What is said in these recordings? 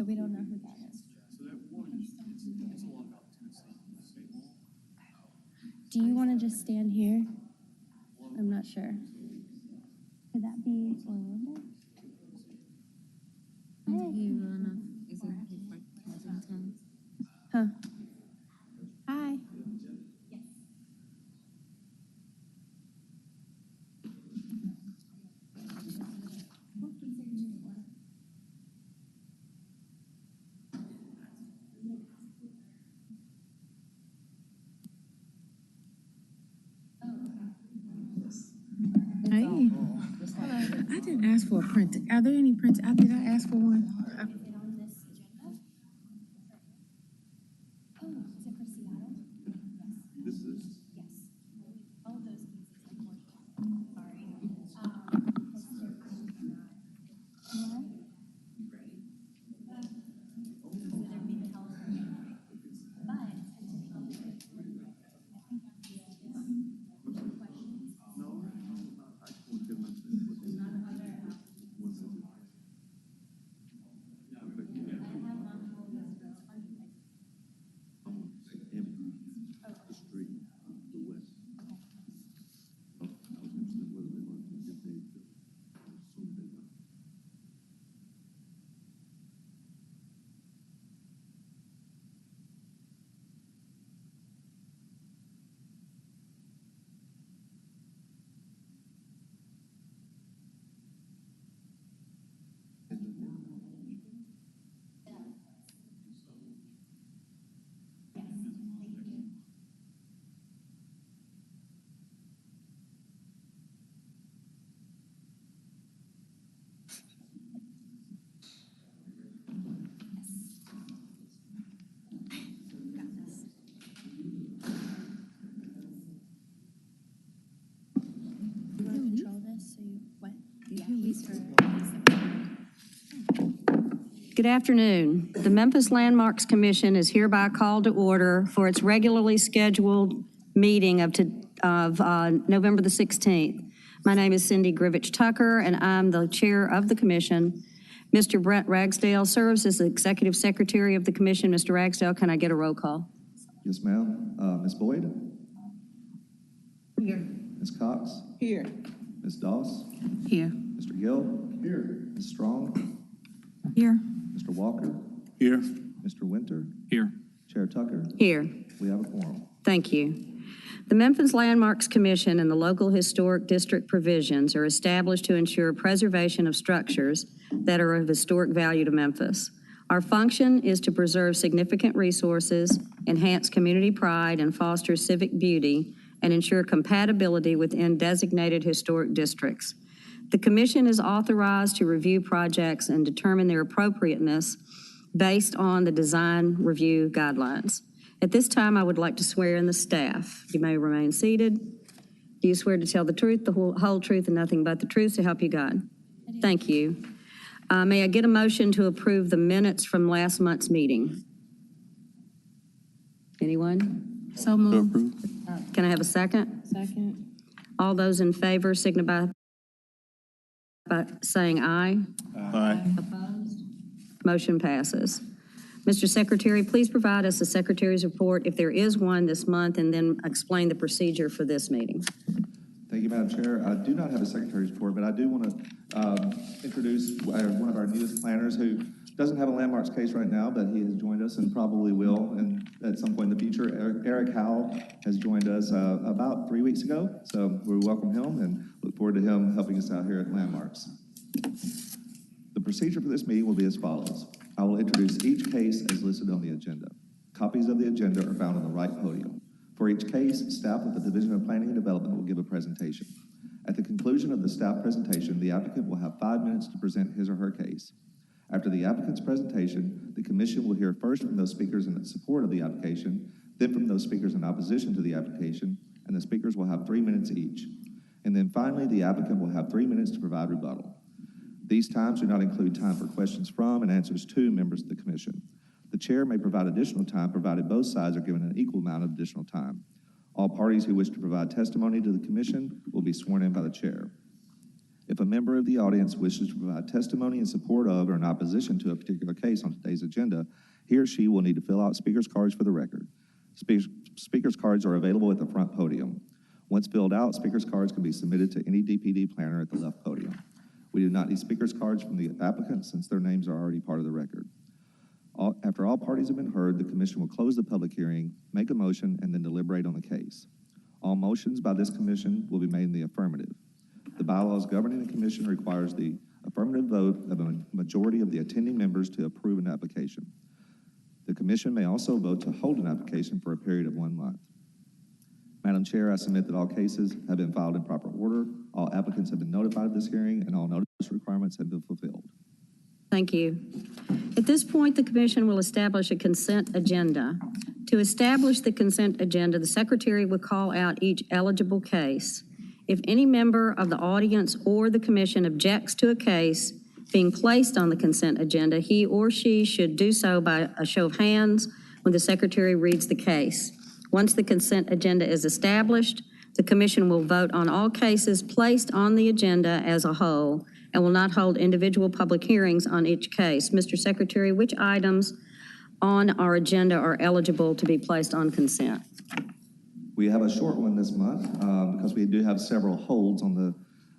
we don't know who that is. So that one is, it's a lot about Tennessee, state law. Do you want to just stand here? I'm not sure. Could that be Orlando? Huh? Hi. Hey, I didn't ask for a print. Are there any prints? Did I ask for one? Is it on this agenda? Oh, is it for Seattle? Yes. This is. Yes. All of those cases, unfortunately. Sorry. Because they're not. Yeah. So they're being held. But control this, so you, what? Yeah, he's her. Good afternoon. The Memphis Landmarks Commission is hereby called to order for its regularly scheduled meeting of November the 16th. My name is Cindy Grivich Tucker, and I'm the chair of the commission. Mr. Brent Ragsdale serves as the executive secretary of the commission. Mr. Ragsdale, can I get a roll call? Yes, ma'am. Ms. Boyd? Here. Ms. Cox? Here. Ms. Doss? Here. Mr. Gill? Here. Ms. Strong? Here. Mr. Walker? Here. Mr. Winter? Here. Chair Tucker? Here. We have a quorum. Thank you. The Memphis Landmarks Commission and the local historic district provisions are established to ensure preservation of structures that are of historic value to Memphis. Our function is to preserve significant resources, enhance community pride, and foster civic beauty, and ensure compatibility within designated historic districts. The Commission is authorized to review projects and determine their appropriateness based on the design review guidelines. At this time, I would like to swear in the staff. You may remain seated. Do you swear to tell the truth, the whole truth, and nothing but the truth, so help you God? Thank you. May I get a motion to approve the minutes from last month's meeting? Anyone? So moved. Can I have a second? Second. All those in favor signify by saying aye. Aye. Opposed? Motion passes. Mr. Secretary, please provide us a secretary's report, if there is one this month, and then explain the procedure for this meeting. Thank you, Madam Chair. I do not have a secretary's report, but I do want to introduce one of our newest planners who doesn't have a landmarks case right now, but he has joined us and probably will and at some point in the future. Eric Howell has joined us about 3 weeks ago, so we welcome him and look forward to him helping us out here at Landmarks. The procedure for this meeting will be as follows. I will introduce each case as listed on the agenda. Copies of the agenda are found on the right podium. For each case, staff with the Division of Planning and Development will give a presentation. At the conclusion of the staff presentation, the applicant will have 5 minutes to present his or her case. After the applicant's presentation, the commission will hear first from those speakers in support of the application, then from those speakers in opposition to the application, and the speakers will have 3 minutes each. And then finally, the applicant will have 3 minutes to provide rebuttal. These times do not include time for questions from and answers to members of the commission. The chair may provide additional time provided both sides are given an equal amount of additional time. All parties who wish to provide testimony to the commission will be sworn in by the chair. If a member of the audience wishes to provide testimony in support of or in opposition to a particular case on today's agenda, he or she will need to fill out speaker's cards for the record. Speaker's cards are available at the front podium. Once filled out, speaker's cards can be submitted to any DPD planner at the left podium. We do not need speaker's cards from the applicants since their names are already part of the record. After all parties have been heard, the commission will close the public hearing, make a motion, and then deliberate on the case. All motions by this commission will be made in the affirmative. The bylaws governing the commission requires the affirmative vote of a majority of the attending members to approve an application. The commission may also vote to hold an application for a period of 1 month. Madam Chair, I submit that all cases have been filed in proper order, all applicants have been notified of this hearing, and all notice requirements have been fulfilled. Thank you. At this point, the commission will establish a consent agenda. To establish the consent agenda, the secretary will call out each eligible case. If any member of the audience or the commission objects to a case being placed on the consent agenda, he or she should do so by a show of hands when the secretary reads the case. Once the consent agenda is established, the commission will vote on all cases placed on the agenda as a whole and will not hold individual public hearings on each case. Mr. Secretary, which items on our agenda are eligible to be placed on consent? We have a short one this month because we do have several holds on the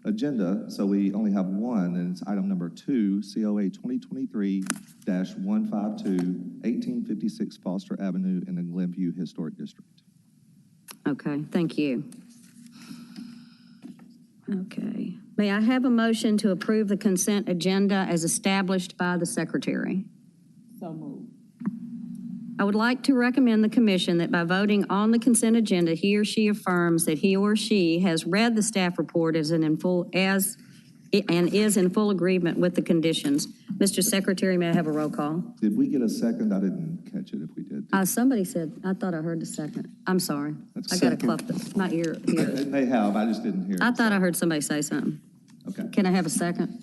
agenda, so we only have one, and it's item number 2, COA 2023-152, 1856 Foster Avenue in the Glenview Historic District. Okay, thank you. Okay. May I have a motion to approve the consent agenda as established by the secretary? So moved. I would like to recommend the commission that by voting on the consent agenda, he or she affirms that he or she has read the staff report and is in full agreement with the conditions. Mr. Secretary, may I have a roll call? Did we get a second? I didn't catch it if we did. Somebody said, I thought I heard the second. I'm sorry. That's I got to second. clup my ear here. They have, I just didn't hear. I thought I heard somebody say something. Okay. Can I have a second?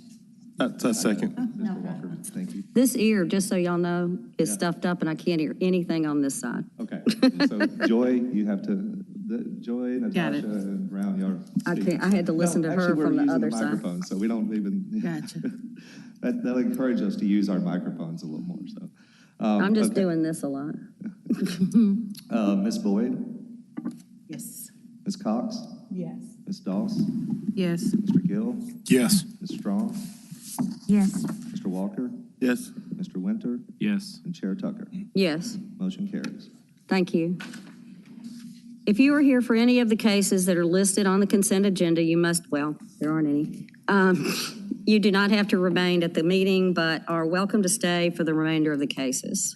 That's a second. Mr. Walker, thank you. This ear, just so y'all know, is stuffed up and I can't hear anything on this side. Okay, so Joy, you have to, Joy, Got Natasha, it. and Brown, y'all. I can't. I had to listen to her actually, we're from the using other side. microphone, so we don't even. Gotcha. That'll encourage us to use our microphones a little more, so. I'm just okay. doing this a lot. Ms. Boyd, Yes. Ms. Cox, Yes. Ms. Doss, Yes. Mr. Gill, Yes. Ms. Strong, Yes. Mr. Walker, Yes. Mr. Winter, Yes. and Chair Tucker. Yes, Motion carries. thank you. If you are here for any of the cases that are listed on the consent agenda, you must, well, there aren't any. You do not have to remain at the meeting, but are welcome to stay for the remainder of the cases.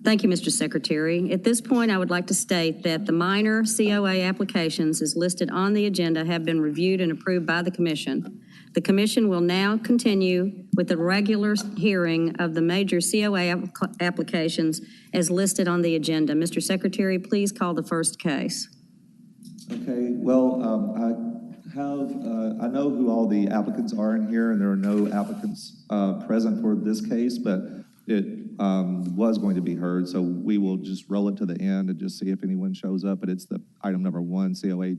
Thank you, Mr. Secretary. At this point, I would like to state that the minor COA applications as listed on the agenda have been reviewed and approved by the commission. The commission will now continue with the regular hearing of the major COA applications as listed on the agenda. Mr. Secretary, please call the first case. Okay, well, I know who all the applicants are in here, and there are no applicants present for this case, but it was going to be heard, so we will just roll it to the end and just see if anyone shows up, but it's the item number 1, COA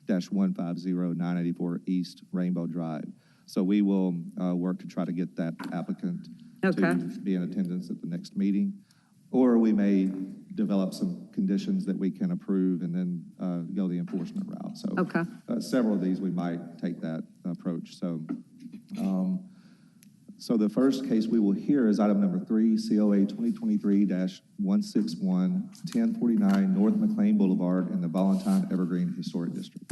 2023-150-984 East Rainbow Drive. So we will work to try to get that applicant Okay. to be in attendance at the next meeting, or we may develop some conditions that we can approve and then go the enforcement route. So Okay. Several of these, we might take that approach. So the first case we will hear is item number 3, COA 2023-161, 1049 North McLean Boulevard in the Valentine Evergreen Historic District.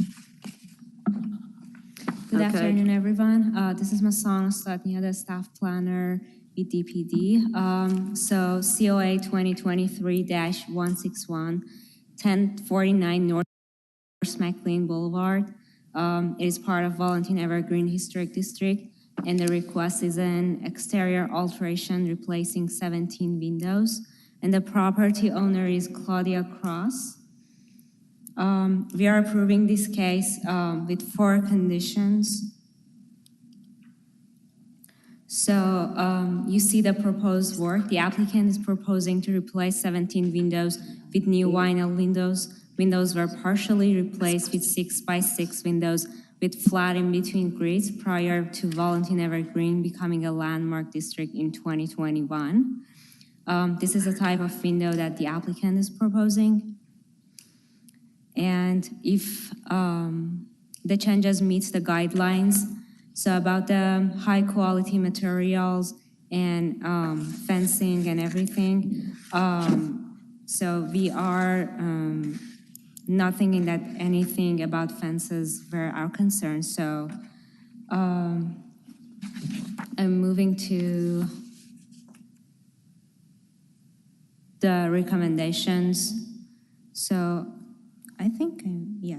Good Okay. afternoon, everyone. This is Masana Slatnia, the staff planner with DPD. So COA 2023-161, 1049 North McLean Boulevard. It is part of Valentine Evergreen Historic District, and the request is an exterior alteration replacing 17 windows. And the property owner is Claudia Cross. We are approving this case with 4 conditions. So you see the proposed work. The applicant is proposing to replace 17 windows with new vinyl windows. Windows were partially replaced with 6x6 windows with flat in between grids prior to Valentin Evergreen becoming a landmark district in 2021. This is the type of window that the applicant is proposing. And if the changes meet the guidelines, so about the high quality materials and fencing and everything, so we are nothing in that anything about fences were our concern. So I'm moving to the recommendations. So I think, yeah.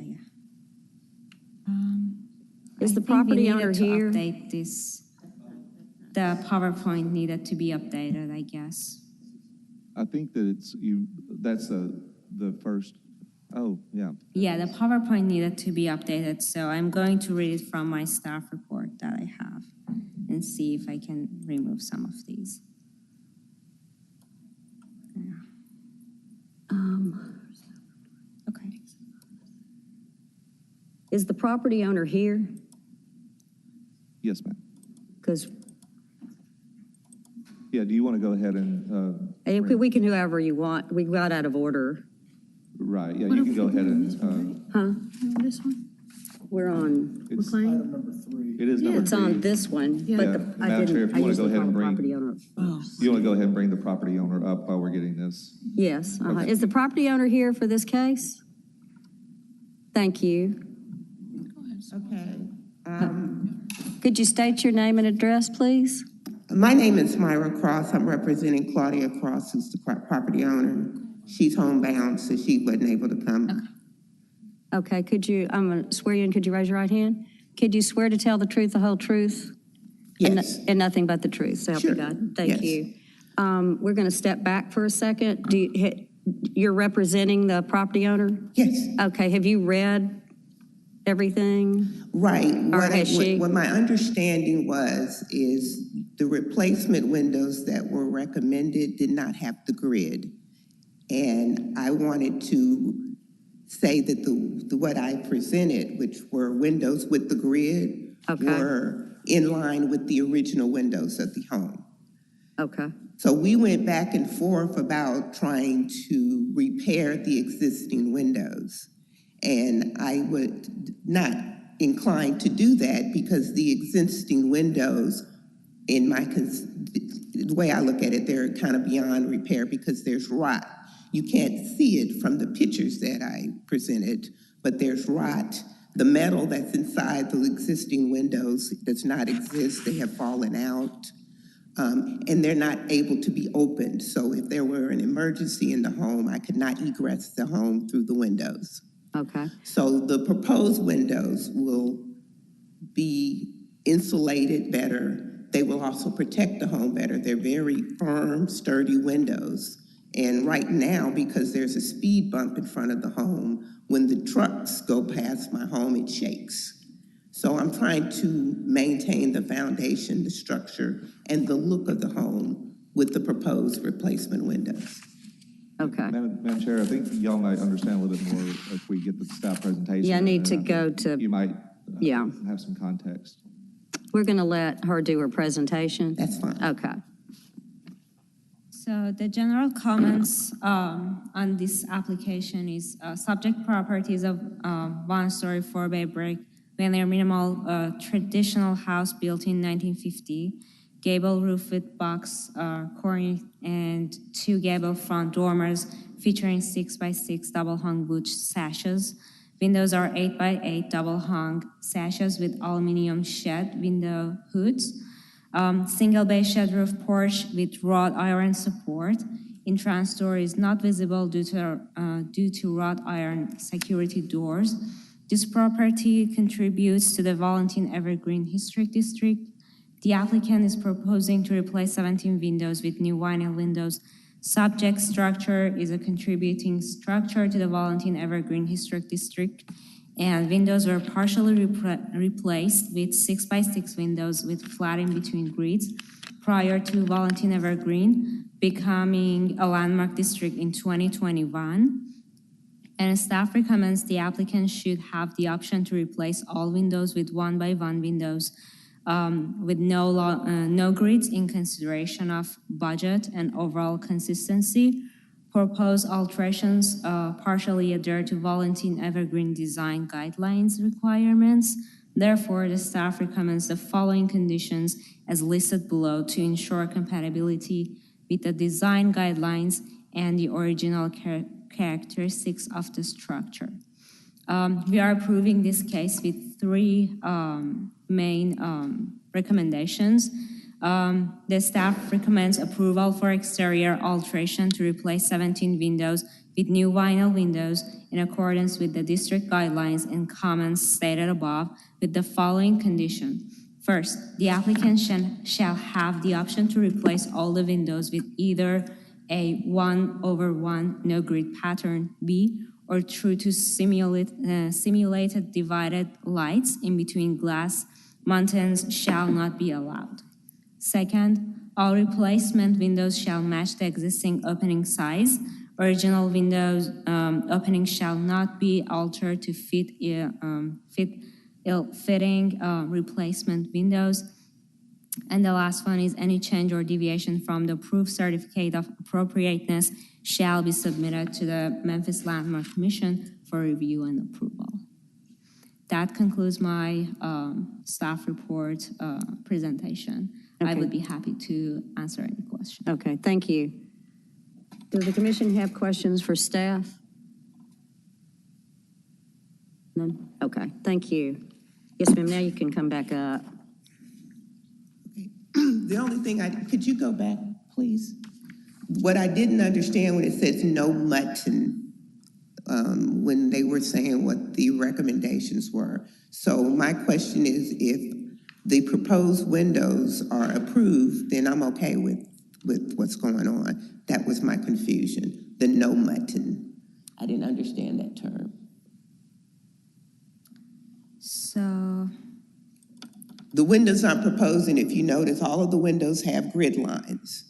Is I the think property we owner needed to here? update this. The PowerPoint needed to be updated, I guess. I think that that's the first, oh, yeah. Yeah, the PowerPoint needed to be updated, so I'm going to read it from my staff report that I have and see if I can remove some of these. Okay. Is the property owner here? Yes, ma'am. Because Yeah, do you want to go ahead and? we can whoever you want. We got out of order. Right, yeah, you can go ahead and, Huh? This one? We're on. it's, Item number 3. it is number It's on 3. this one, Yeah. but Yeah, I Madam Chair, didn't. if I you wanna usually go ahead call and the bring- property owner. Oh. You want to go ahead and bring the property owner up while we're getting this? Yes. Okay. Is the property owner here for this case? Thank you. Okay. Could you state your name and address, please? My name is Myra Cross. I'm representing Claudia Cross, who's the property owner. She's homebound, so she wasn't able to come. Okay. Could you? I'm going to swear you in. Could you raise your right hand? Could you swear to tell the truth, the whole truth, Yes. and nothing but the truth? So help you Sure. God. Thank Yes. you. We're going to step back for a second. You're representing the property owner? Yes. Okay. Have you read everything? Right. Or has she? What my understanding is the replacement windows that were recommended did not have the grid. And I wanted to say that what I presented, which were windows with the grid, Okay. were in line with the original windows of the home. Okay. So we went back and forth about trying to repair the existing windows. And I would not incline to do that because the existing windows, the way I look at it, they're kind of beyond repair because there's rot. You can't see it from the pictures that I presented, but there's rot. The metal that's inside the existing windows does not exist. They have fallen out. And they're not able to be opened. So if there were an emergency in the home, I could not egress the home through the windows. Okay. So the proposed windows will be insulated better. They will also protect the home better. They're very firm, sturdy windows. And right now, because there's a speed bump in front of the home, when the trucks go past my home, it shakes. So I'm trying to maintain the foundation, the structure, and the look of the home with the proposed replacement windows. Okay. Madam Chair, I think y'all might understand a little bit more if we get the staff presentation. Yeah, I need to and go think to- You might Yeah. have some context. We're going to let her do her presentation. That's fine. Okay. So the general comments on this application is subject properties of one-story, four-bay brick, veneer minimal traditional house built in 1950, gable roof with box cornice and two gable front dormers featuring 6x6 double-hung wood sashes. Windows are 8x8 double-hung sashes with aluminum shed window hoods. Single bay shed roof porch with wrought iron support. Entrance door is not visible due to wrought iron security doors. This property contributes to the Valentin Evergreen Historic District. The applicant is proposing to replace 17 windows with new vinyl windows. Subject structure is a contributing structure to the Valentin Evergreen Historic District, and windows were partially replaced with 6x6 windows with flat in between grids prior to Valentin Evergreen becoming a landmark district in 2021. And staff recommends the applicant should have the option to replace all windows with one-by-one windows with no grids in consideration of budget and overall consistency. Proposed alterations partially adhere to Volunteer Evergreen design guidelines requirements. Therefore, the staff recommends the following conditions as listed below to ensure compatibility with the design guidelines and the original characteristics of the structure. We are approving this case with three main recommendations. The staff recommends approval for exterior alteration to replace 17 windows with new vinyl windows in accordance with the district guidelines and comments stated above with the following condition. First, the applicant shall have the option to replace all the windows with either a 1/1 no-grid pattern B or true to simulated divided lights in between glass mountains shall not be allowed. Second, all replacement windows shall match the existing opening size. Original windows opening shall not be altered to fit ill-fitting replacement windows. And the last one is any change or deviation from the approved certificate of appropriateness shall be submitted to the Memphis Landmark Commission for review and approval. That concludes my staff report presentation. I Okay. would be happy to answer any questions. Okay, thank you. Does the commission have questions for staff? None? Okay, thank you. Yes, ma'am, now you can come back up. The only thing could you go back, please? What I didn't understand when it says no mutton, when they were saying what the recommendations were. So my question is, if the proposed windows are approved, then I'm okay with what's going on. That was my confusion, the no mutton. I didn't understand that term. So, The windows I'm proposing, if you notice, all of the windows have grid lines.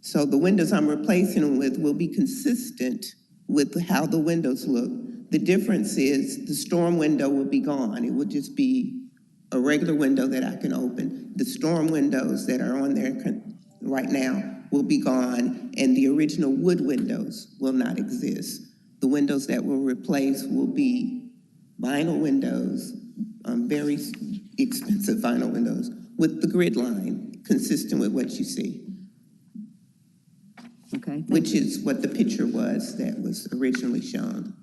So the windows I'm replacing them with will be consistent with how the windows look. The difference is the storm window will be gone. It will just be a regular window that I can open. The storm windows that are on there right now will be gone, and the original wood windows will not exist. The windows that will replace will be vinyl windows, very expensive vinyl windows with the grid line consistent with what you see, Okay, which is what the picture was that was originally shown.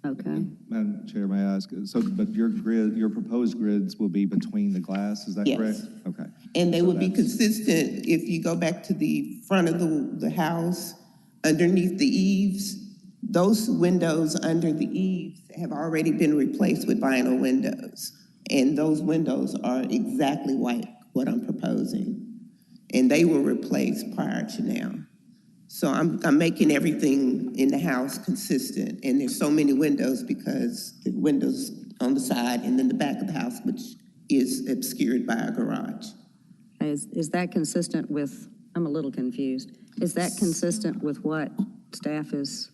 okay. Madam Chair, may I ask, so, but your proposed grids will be between the glass, is that Yes. correct? Okay. And they So will be that's- consistent if you go back to the front of the house, underneath the eaves. Those windows under the eaves have already been replaced with vinyl windows. And those windows are exactly like what I'm proposing. And they were replaced prior to now. So I'm making everything in the house consistent. And there's so many windows because the windows on the side and then the back of the house, which is obscured by a garage. Is that consistent with, I'm a little confused. Is that consistent with what staff is?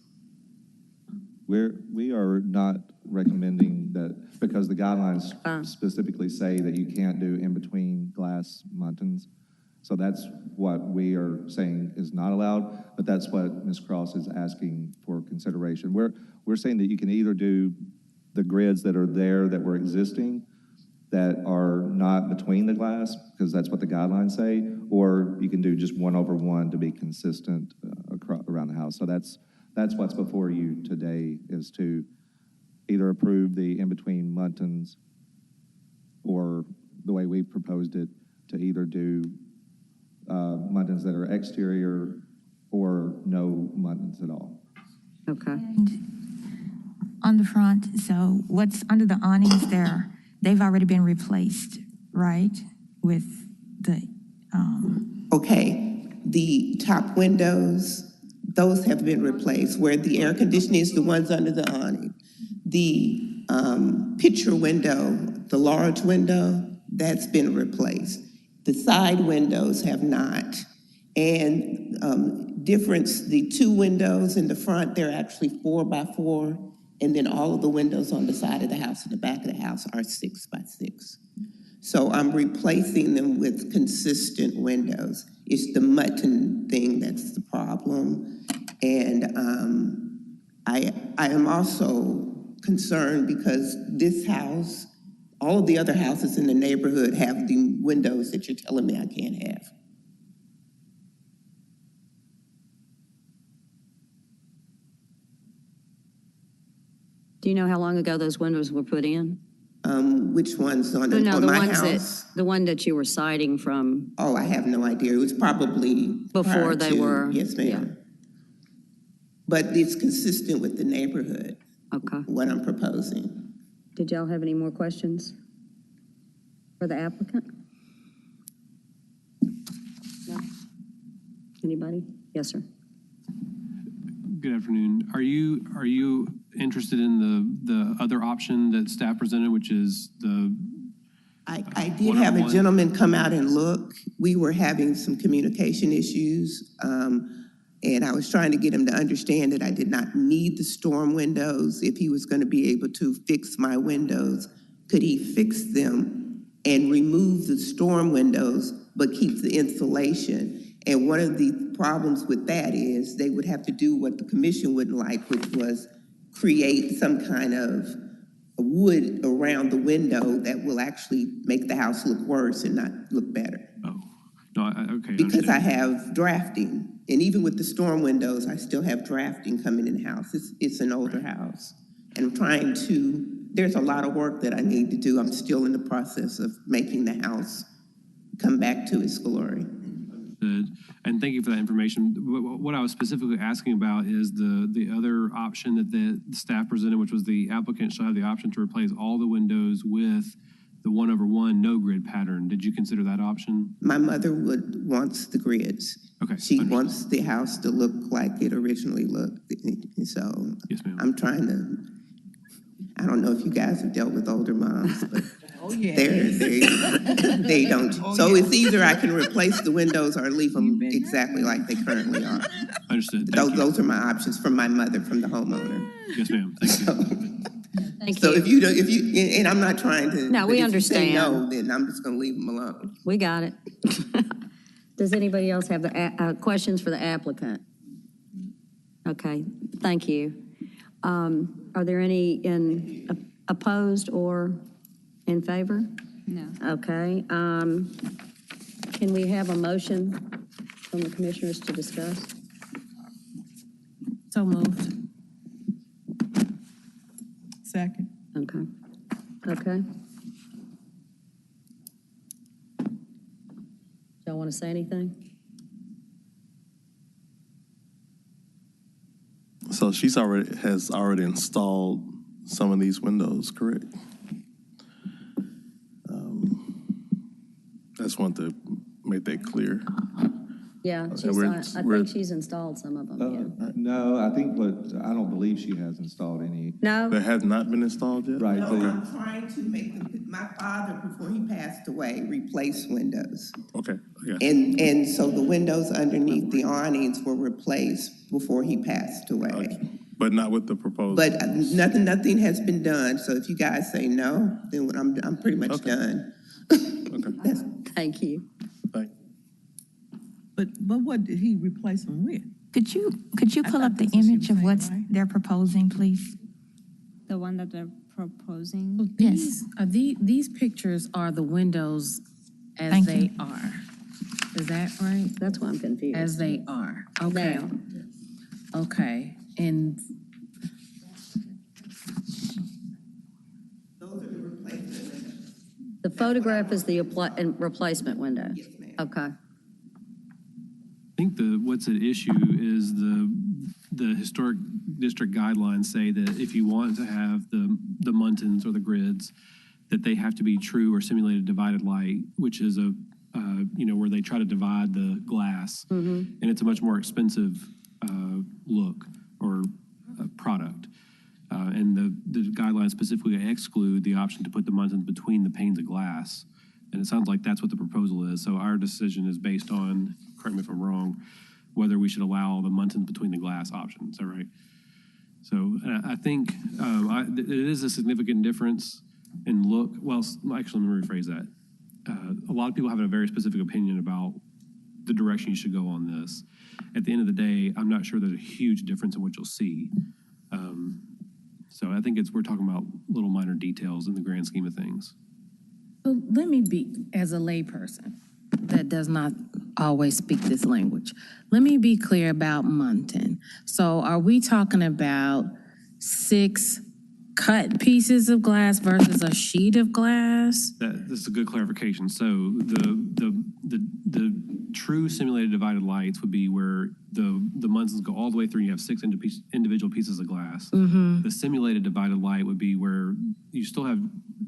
We are not recommending that, because the guidelines specifically say that you can't do in-between glass muntins. So that's what we are saying is not allowed, but that's what Ms. Cross is asking for consideration. We're saying that you can either do the grids that are there that were existing that are not between the glass, because that's what the guidelines say, or you can do just 1/1 to be consistent around the house. So that's what's before you today, is to either approve the in-between muntins or the way we proposed it, to either do muntins that are exterior or no muntins at all. Okay. On the front, so what's under the awnings there, they've already been replaced, right? With the, Okay, the top windows, those have been replaced. Where the air conditioning is, the ones under the awning. The picture window, the large window, that's been replaced. The side windows have not. And difference, the two windows in the front, they're actually 4x4, and then all of the windows on the side of the house and the back of the house are 6x6. So I'm replacing them with consistent windows. It's the mutton thing that's the problem. And I am also concerned because this house, all of the other houses in the neighborhood have the windows that you're telling me I can't have. Do you know how long ago those windows were put in? Which ones on, No, on the my ones house? that, the one that you were citing from Oh, I have no idea. It was probably before prior they to, were. Yes, ma'am. Yeah. But it's consistent with the neighborhood, Okay. what I'm proposing. Did y'all have any more questions for the applicant? No? Anybody? Yes, sir. Good afternoon. Are you interested in the other option that staff presented, which is the? I did have a gentleman come out and look. We were having some communication issues, and I was trying to get him to understand that I did not need the storm windows. If he was going to be able to fix my windows, could he fix them and remove the storm windows, but keep the insulation? And one of the problems with that is they would have to do what the commission wouldn't like, which was create some kind of wood around the window that will actually make the house look worse and not look better. Oh, no, okay. Because I have drafting, and even with the storm windows, I still have drafting coming in the house. It's an older house. And I'm trying to, there's a lot of work that I need to do. I'm still in the process of making the house come back to its glory. And thank you for that information. What I was specifically asking about is the other option that the staff presented, which was the applicant shall have the option to replace all the windows with the 1/1 no grid pattern. Did you consider that option? My mother wants the grids. Okay. She understood. wants the house to look like it originally looked. So Yes, ma'am. I'm trying to, I don't know if you guys have dealt with older moms, but they don't. So it's either I can replace the windows or leave them exactly like they currently are. Understood. Thank you. Those are my options from my mother, from the homeowner. Yes, ma'am. Thank you. Thank So you. if you, and I'm not trying to. No, but we if you say understand. no, then I'm just going to leave them alone. We got it. Does anybody else have the questions for the applicant? Okay, thank you. Are there any opposed or in favor? No. Okay. Can we have a motion from the commissioners to discuss? So moved. Second. Okay. Okay. Y'all want to say anything? So has already installed some of these windows, correct? I just want to make that clear. Yeah, Okay, I think she's installed some of them, yeah. No, I don't believe she has installed any. No? That has not been installed yet? Right. No, but- I'm trying to make my father, before he passed away, replaced windows. Okay, yeah. And so the windows underneath the awnings were replaced before he passed away. Okay. But not with the proposal? But nothing has been done, so if you guys say no, then I'm pretty much Okay. done. Okay, Thank you. thank you. But what did he replace them with? Could you pull thought up the that's what she image was of what saying, right? they're proposing, please? The one that they're proposing. These, these pictures are the windows as Thank they you. are. Is that right? That's why I'm confused. As they are. Okay. Now. Okay. And Those are the replacement windows. The photograph is the replacement window? Yes, ma'am. Okay. I think what's at issue is the historic district guidelines say that if you want to have the muntins or the grids, that they have to be true or simulated divided light, which is where they try to divide the glass, and it's a much more expensive look or product. And the guidelines specifically exclude the option to put the muntins between the panes of glass. And it sounds like that's what the proposal is. So our decision is based on, correct me if I'm wrong, whether we should allow the muntins between the glass option. Is that right? So I think it is a significant difference in look. Well, actually, let me rephrase that. A lot of people have a very specific opinion about the direction you should go on this. At the end of the day, I'm not sure there's a huge difference in what you'll see. So I think we're talking about little minor details in the grand scheme of things. So let me be, as a layperson that does not always speak this language, let me be clear about muntin. So are we talking about 6 cut pieces of glass versus a sheet of glass? This is a good clarification. So the true simulated divided lights would be where the muntins go all the way through. You have 6 individual pieces of glass. Mm-hmm. The simulated divided light would be where you still have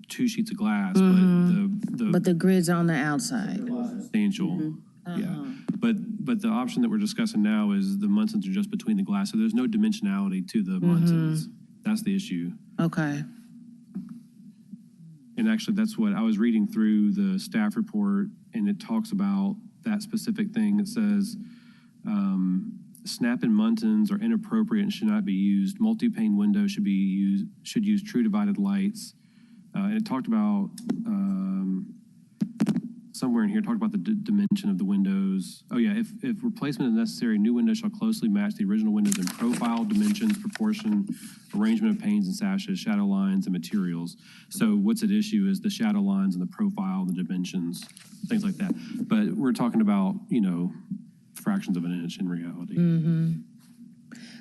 2 sheets of glass, But the grid's on the outside. substantial. Yeah, but the option that we're discussing now is the muntins are just between the glass, so there's no dimensionality to the muntins. That's the issue. Okay. And actually, that's what I was reading through the staff report, and it talks about that specific thing. It says, snap-in muntins are inappropriate and should not be used. Multi-pane windows should use true divided lights. And it talked about, somewhere in here, talked about the dimension of the windows. Oh yeah, if replacement is necessary, new windows shall closely match the original windows in profile, dimensions, proportion, arrangement of panes and sashes, shadow lines, and materials. So what's at issue is the shadow lines and the profile, the dimensions, things like that. But we're talking about, fractions of an inch in reality.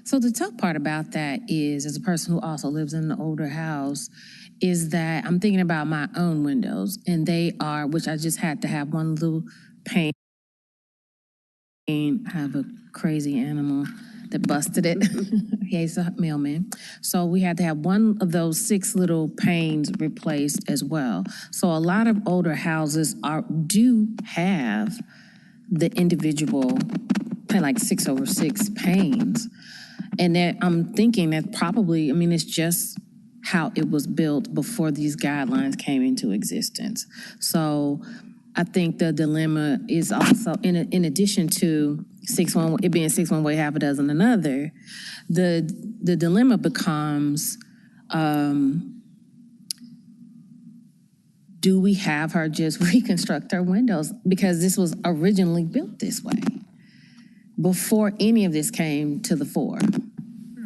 So the tough part about that is, as a person who also lives in an older house, is that I'm thinking about my own windows, and they are, which I just had to have one little pane. I have a crazy animal that busted it. He's a mailman. So we had to have one of those 6 little panes replaced as well. So a lot of older houses do have the individual, like 6/6 panes. And that I'm thinking that probably, it's just how it was built before these guidelines came into existence. So I think the dilemma is also, in addition to it being 6 one way, half a dozen another, the dilemma becomes, do we have her just reconstruct her windows? Because this was originally built this way before any of this came to the fore.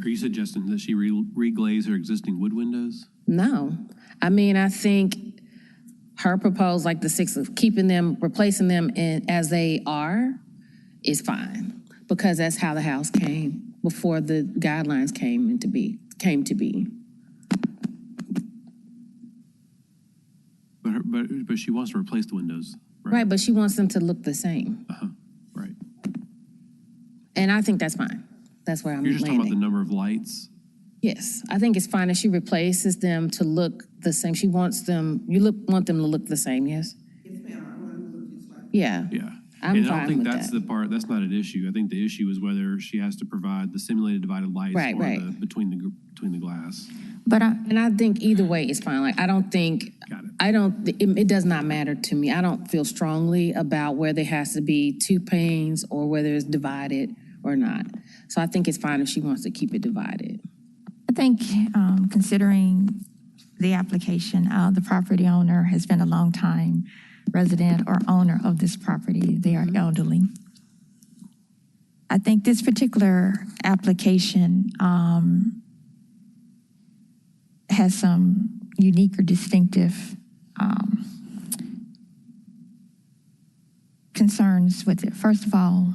Are you suggesting that she reglaze her existing wood windows? No. I think her proposed, like the 6 of keeping them, replacing them as they are, is fine. Because that's how the house came before the guidelines came to be. But she wants to replace the windows, right? Right, but she wants them to look the same. Right. And I think that's fine. That's where I'm You're just landing. talking about the number of lights? Yes, I think it's fine if she replaces them to look the same. She wants them, want them to look the same, yes? Yes, ma'am, I want them to look just like. Yeah. Yeah. I'm and I fine don't think with that's that. the part, that's not an issue. I think the issue is whether she has to provide the simulated divided lights Right, or right. between the glass. But And I think either way is fine. Like, I don't think, Got it. it does not matter to me. I don't feel strongly about whether it has to be 2 panes or whether it's divided or not. So I think it's fine if she wants to keep it divided. I think considering the application, the property owner has been a long time resident or owner of this property. They are elderly. I think this particular application has some unique or distinctive concerns with it. First of all,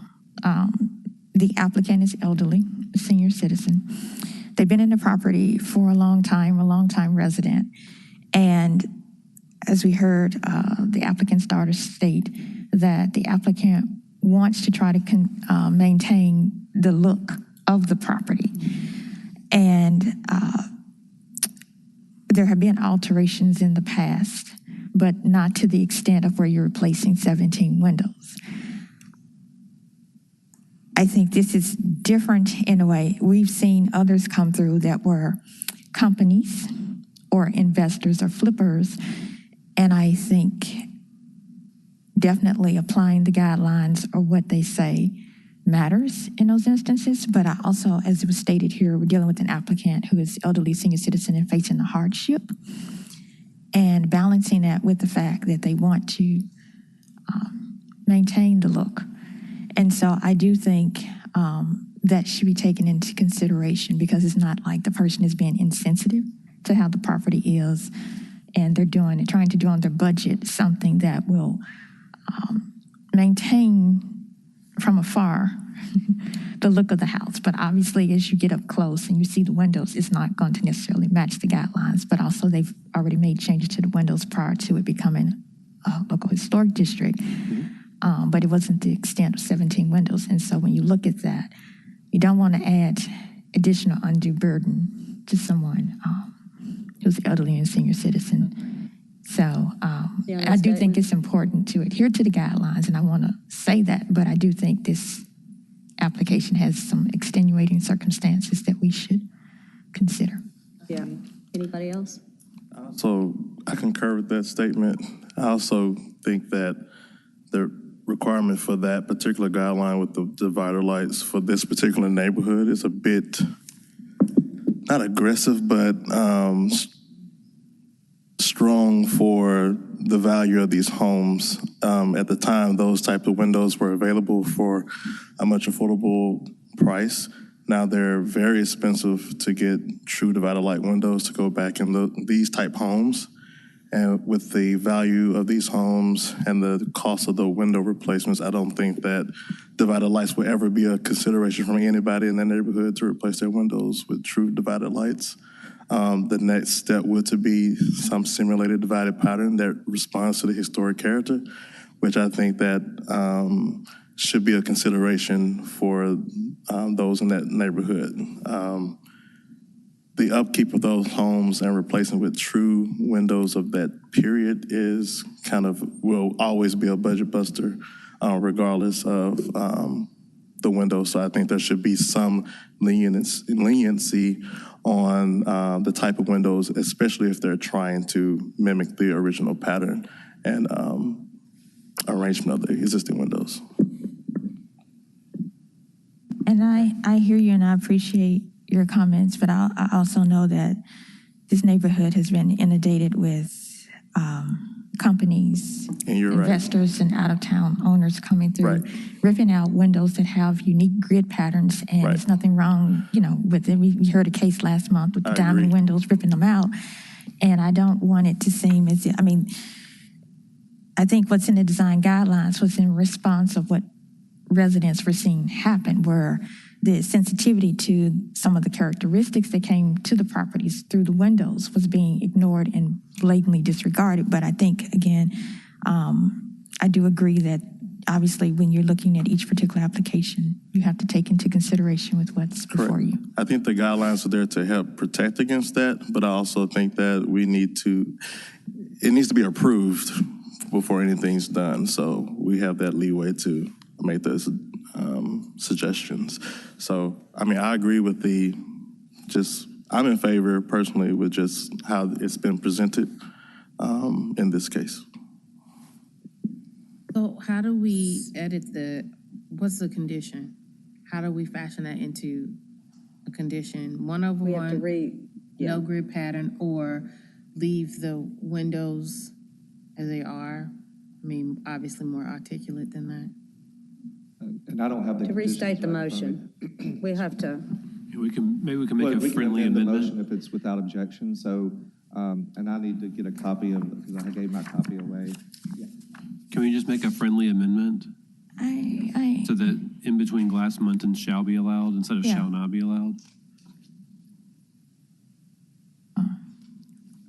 the applicant is elderly, a senior citizen. They've been in the property for a long time resident. And as we heard the applicant's daughter state, that the applicant wants to try to maintain the look of the property. And there have been alterations in the past, but not to the extent of where you're replacing 17 windows. I think this is different in a way. We've seen others come through that were companies or investors or flippers, and I think definitely applying the guidelines or what they say matters in those instances, but I also, as it was stated here, we're dealing with an applicant who is elderly senior citizen and facing the hardship, and balancing that with the fact that they want to maintain the look. And so I do think that should be taken into consideration, because it's not like the person is being insensitive to how the property is, and they're trying to do on their budget something that will maintain from afar the look of the house. But obviously, as you get up close and you see the windows, it's not going to necessarily match the guidelines. But also, they've already made changes to the windows prior to it becoming a local historic district. But it wasn't the extent of 17 windows. And so when you look at that, you don't want to add additional undue burden to someone who's elderly and senior citizen. So I do think it's important to adhere to the guidelines, and I want to say that, but I do think this application has some extenuating circumstances that we should consider. Yeah. Anybody else? So I concur with that statement. I also think that the requirement for that particular guideline with the divider lights for this particular neighborhood is a bit, not aggressive, but strong for the value of these homes. At the time, those type of windows were available for a much affordable price. Now they're very expensive to get true divider light windows to go back in these type homes. And with the value of these homes and the cost of the window replacements, I don't think that divider lights will ever be a consideration from anybody in that neighborhood to replace their windows with true divider lights. The next step would to be some simulated divided pattern that responds to the historic character, which I think that should be a consideration for those in that neighborhood. The upkeep of those homes and replacing with true windows of that period is will always be a budget buster, regardless of the windows. So I think there should be some leniency on the type of windows, especially if they're trying to mimic the original pattern and arrangement of the existing windows. And I hear you, and I appreciate your comments, but I also know that this neighborhood has been inundated with companies, and you're investors, and out-of-town owners coming through, ripping out windows that have unique grid patterns, and there's nothing wrong, with it. We heard a case last month with the diamond windows, ripping them out, and I don't want it to seem as if, I think what's in the design guidelines was in response of what residents were seeing happen, where the sensitivity to some of the characteristics that came to the properties through the windows was being ignored and blatantly disregarded. But I think, again, I do agree that obviously when you're looking at each particular application, you have to take into consideration with what's before you. I think the guidelines are there to help protect against that, but I also think that it needs to be approved before anything's done. So we have that leeway to make those suggestions. So, I agree with I'm in favor personally with just how it's been presented in this case. So how do we edit what's the condition? How do we fashion that into a condition? 1 over 1, no grid pattern, or leave the windows as they are? Obviously more articulate than that. And I don't have the. To restate the motion, we have to. Maybe we can make a friendly amend the amendment. motion if it's without objection. So, and I need to get a copy because I gave my copy away. Yeah. Can we just make a friendly amendment so that in between glass muntins shall be allowed instead of shall not be allowed?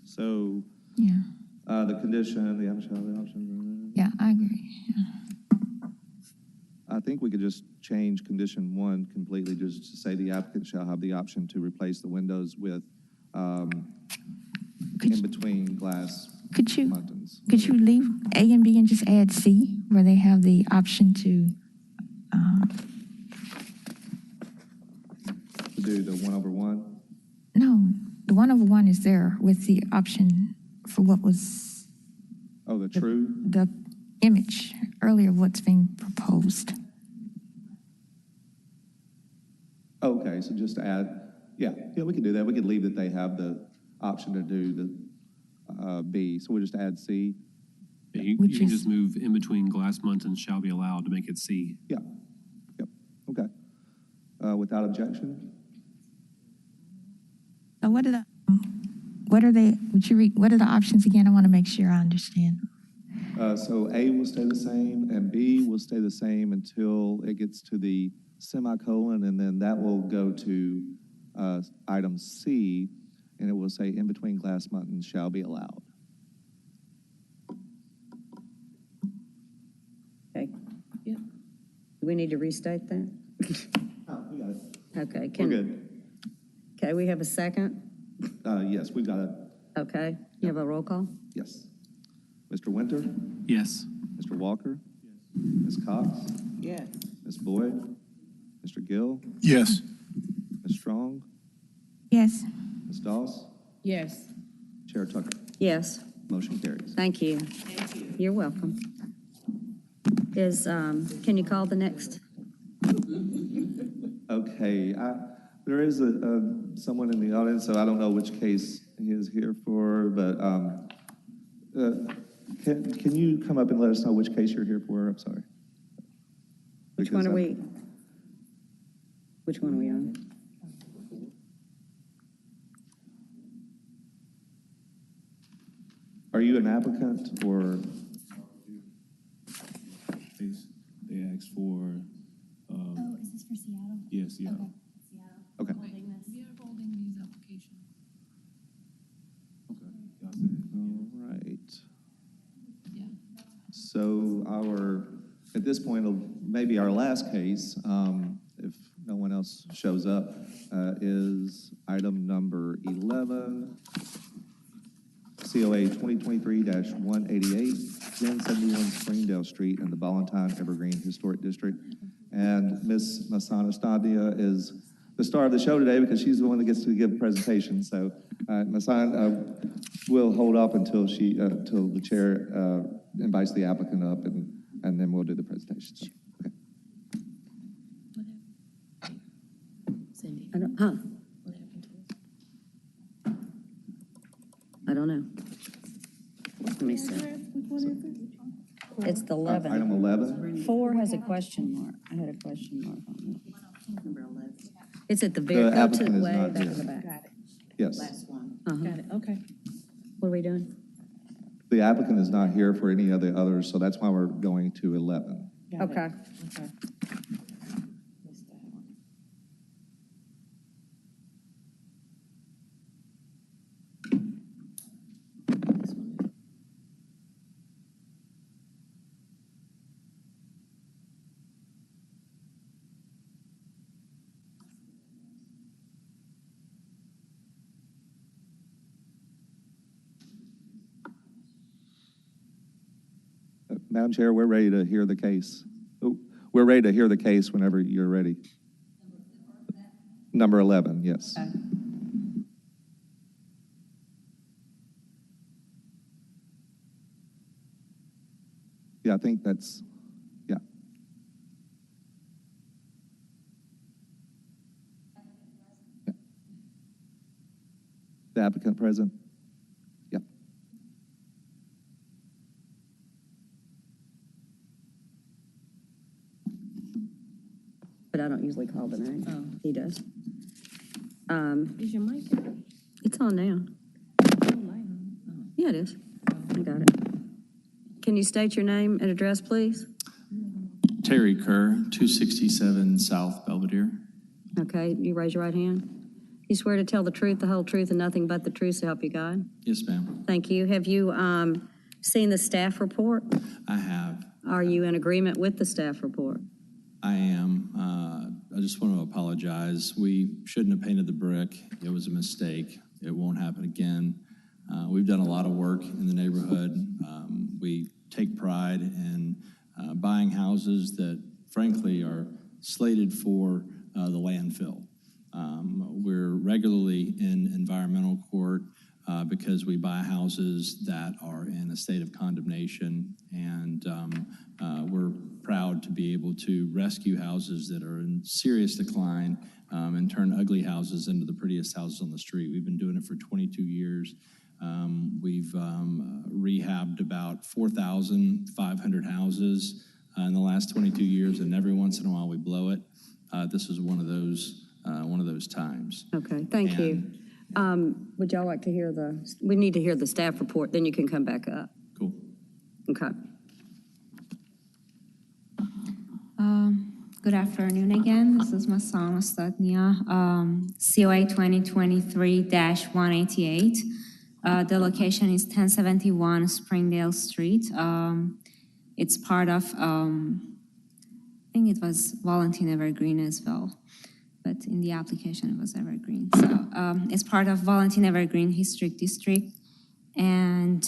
So, the condition, the option. Yeah, I agree. Yeah. I think we could just change condition 1 completely, just to say the applicant shall have the option to replace the windows with in between glass muntins. Could you leave A and B and just add C, where they have the option to do the 1 over 1? No, the 1 over 1 is there with the option for what was the image earlier of what's being proposed. Okay, so just to add, yeah, we could do that. We could leave that they have the option to do the B. So we'll just add C. Yeah, you Which can is- just move in between glass muntins shall be allowed to make it C. Yeah, yep, okay. Without objection? So what are they, would you read, what are the options again? I want to make sure I understand. So A will stay the same, and B will stay the same until it gets to the semicolon, and then that will go to item C, and it will say in between glass muntins shall be allowed. Okay. Yep. Do we need to restate that? Oh, we got it. Okay. We're good. Okay, we have a second? Yes, we've got it. Okay. You have a roll call? Yes. Mr. Winter? Yes. Mr. Walker? Ms. Cox? Yes. Ms. Boyd? Mr. Gill? Yes. Ms. Strong? Yes. Ms. Doss? Yes. Chair Tucker? Yes. Motion carries. Thank you. You're welcome. Can you call the next? Okay, there is someone in the audience, so I don't know which case he is here for, but can you come up and let us know which case you're here for? I'm sorry. Which one are we on? Are you an applicant or? They asked for, Oh, is this for Seattle? yes, yeah. Okay, Seattle. Okay. Holding this. Okay. Y'all said, All right. So at this point, maybe our last case, if no one else shows up, is item number 11, COA 2023-188, 1071 Springdale Street in the Ballantine Evergreen Historic District. And Ms. Masana Stadia is the star of the show today because she's the one that gets to give a presentation. So Masana will hold up until till the chair invites the applicant up, and then we'll do the presentation. So, okay. I don't know. Let me see. It's the 11. Item 11. 4 has a question mark. I had a question mark on it. It's at the The very, go to applicant the is way not back here. of the back. Yes. Got it, okay. What are we doing? The applicant is not here for any of the others, so that's why we're going to 11. Okay. Madam Chair, we're ready to hear the case. Oh, we're ready to hear the case whenever you're ready. Number 11, yes. Yeah, I think that's, yeah. Yeah. The applicant present? Yep. But I don't usually call the name. Oh. He does. Is your mic? It's on now. Yeah, it is. I got it. Can you state your name and address, please? Terry Kerr, 267 South Belvedere. Okay, you raise your right hand. You swear to tell the truth, the whole truth, and nothing but the truth to help you God? Yes, ma'am. Thank you. Have you seen the staff report? I have. Are you in agreement with the staff report? I am. I just want to apologize. We shouldn't have painted the brick. It was a mistake. It won't happen again. We've done a lot of work in the neighborhood. We take pride in buying houses that, frankly, are slated for the landfill. We're regularly in environmental court because we buy houses that are in a state of condemnation, and we're proud proud to be able to rescue houses that are in serious decline and turn ugly houses into the prettiest houses on the street. We've been doing it for 22 years. We've rehabbed about 4,500 houses in the last 22 years, and every once in a while we blow it. This is one of those times. Okay, thank you. Would y'all like to hear we need to hear the staff report, then you can come back up. Cool. Okay. Good afternoon again. This is Masan Ostatnia, COA 2023-188. The location is 1071 Springdale Street. It's part of, I think it was Valentin Evergreen as well, but in the application it was Evergreen. So it's part of Valentin Evergreen Historic District. And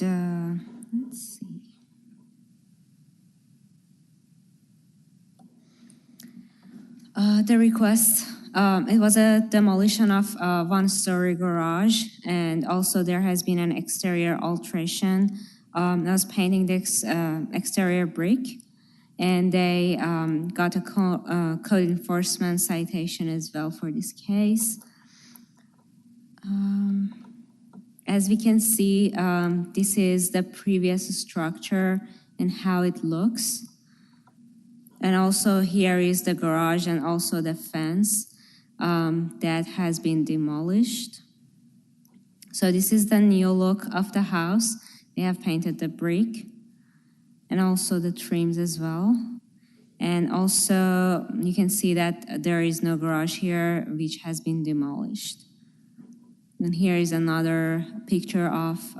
let's see. The request, it was a demolition of a one-story garage, and also there has been an exterior alteration. I was painting the exterior brick, and they got a code enforcement citation as well for this case. As we can see, this is the previous structure and how it looks. And also here is the garage and also the fence that has been demolished. So this is the new look of the house. They have painted the brick and also the trims as well. And also you can see that there is no garage here, which has been demolished. And here is another picture of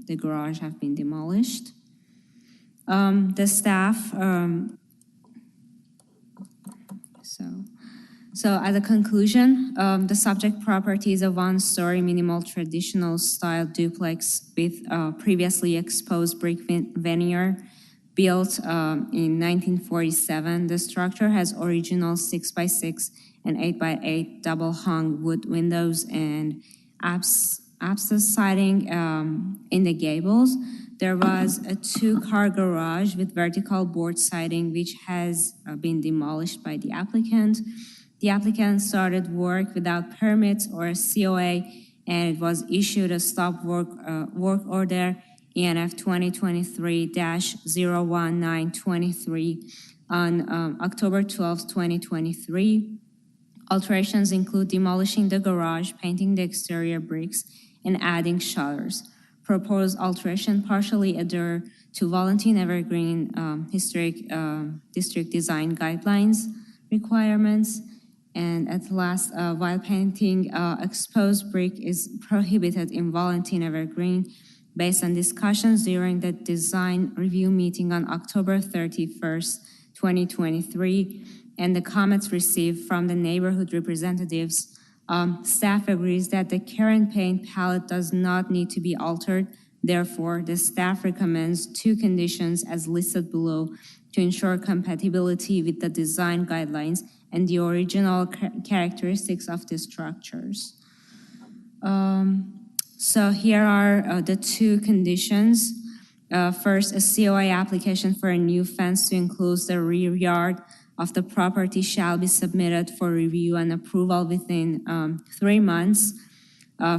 the garage have been demolished. The staff, So as a conclusion, the subject property is a one-story minimal traditional style duplex with previously exposed brick veneer built in 1947. The structure has original 6x6 and 8x8 double hung wood windows and abscess siding in the gables. There was a two-car garage with vertical board siding, which has been demolished by the applicant. The applicant started work without permits or a COA, and it was issued a stop work order, ENF 2023-01923, on October 12, 2023. Alterations include demolishing the garage, painting the exterior bricks, and adding shutters. Proposed alteration partially adhere to Valentin Evergreen Historic District Design Guidelines requirements. And at last, while painting exposed brick is prohibited in Valentin Evergreen, based on discussions during the design review meeting on October 31st, 2023, and the comments received from the neighborhood representatives, staff agrees that the current paint palette does not need to be altered. Therefore, the staff recommends two conditions as listed below to ensure compatibility with the design guidelines and the original characteristics of the structures. So here are the two conditions. First, a COA application for a new fence to enclose the rear yard of the property shall be submitted for review and approval within 3 months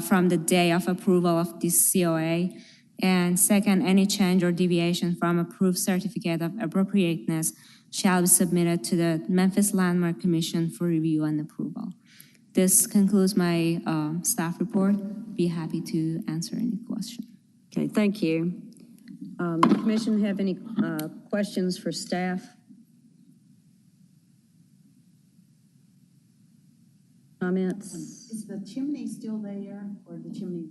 from the day of approval of this COA. And second, any change or deviation from approved certificate of appropriateness shall be submitted to the Memphis Landmark Commission for review and approval. This concludes my staff report. Be happy to answer any question. Okay, thank you. Commission, have any questions for staff? Comments? Is the chimney still there, or the chimney?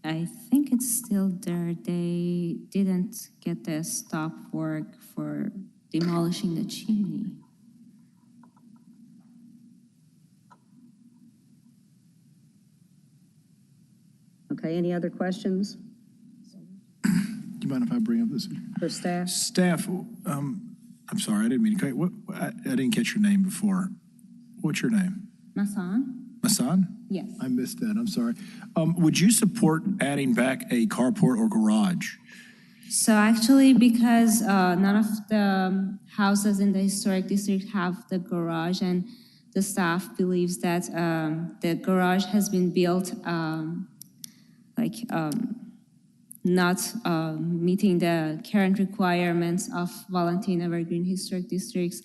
I think it's still there. They didn't get the stop work for demolishing the chimney. Okay, any other questions Do you mind if I bring up this? for staff? Staff, I'm sorry, I didn't mean to cut you. I didn't catch your name before. What's your name? Masan? Masan? Yes. I missed that, I'm sorry. Would you support adding back a carport or garage So actually, because none of the houses in the historic district have the garage, and the staff believes that the garage has been built not meeting the current requirements of Valentine Evergreen Historic Districts.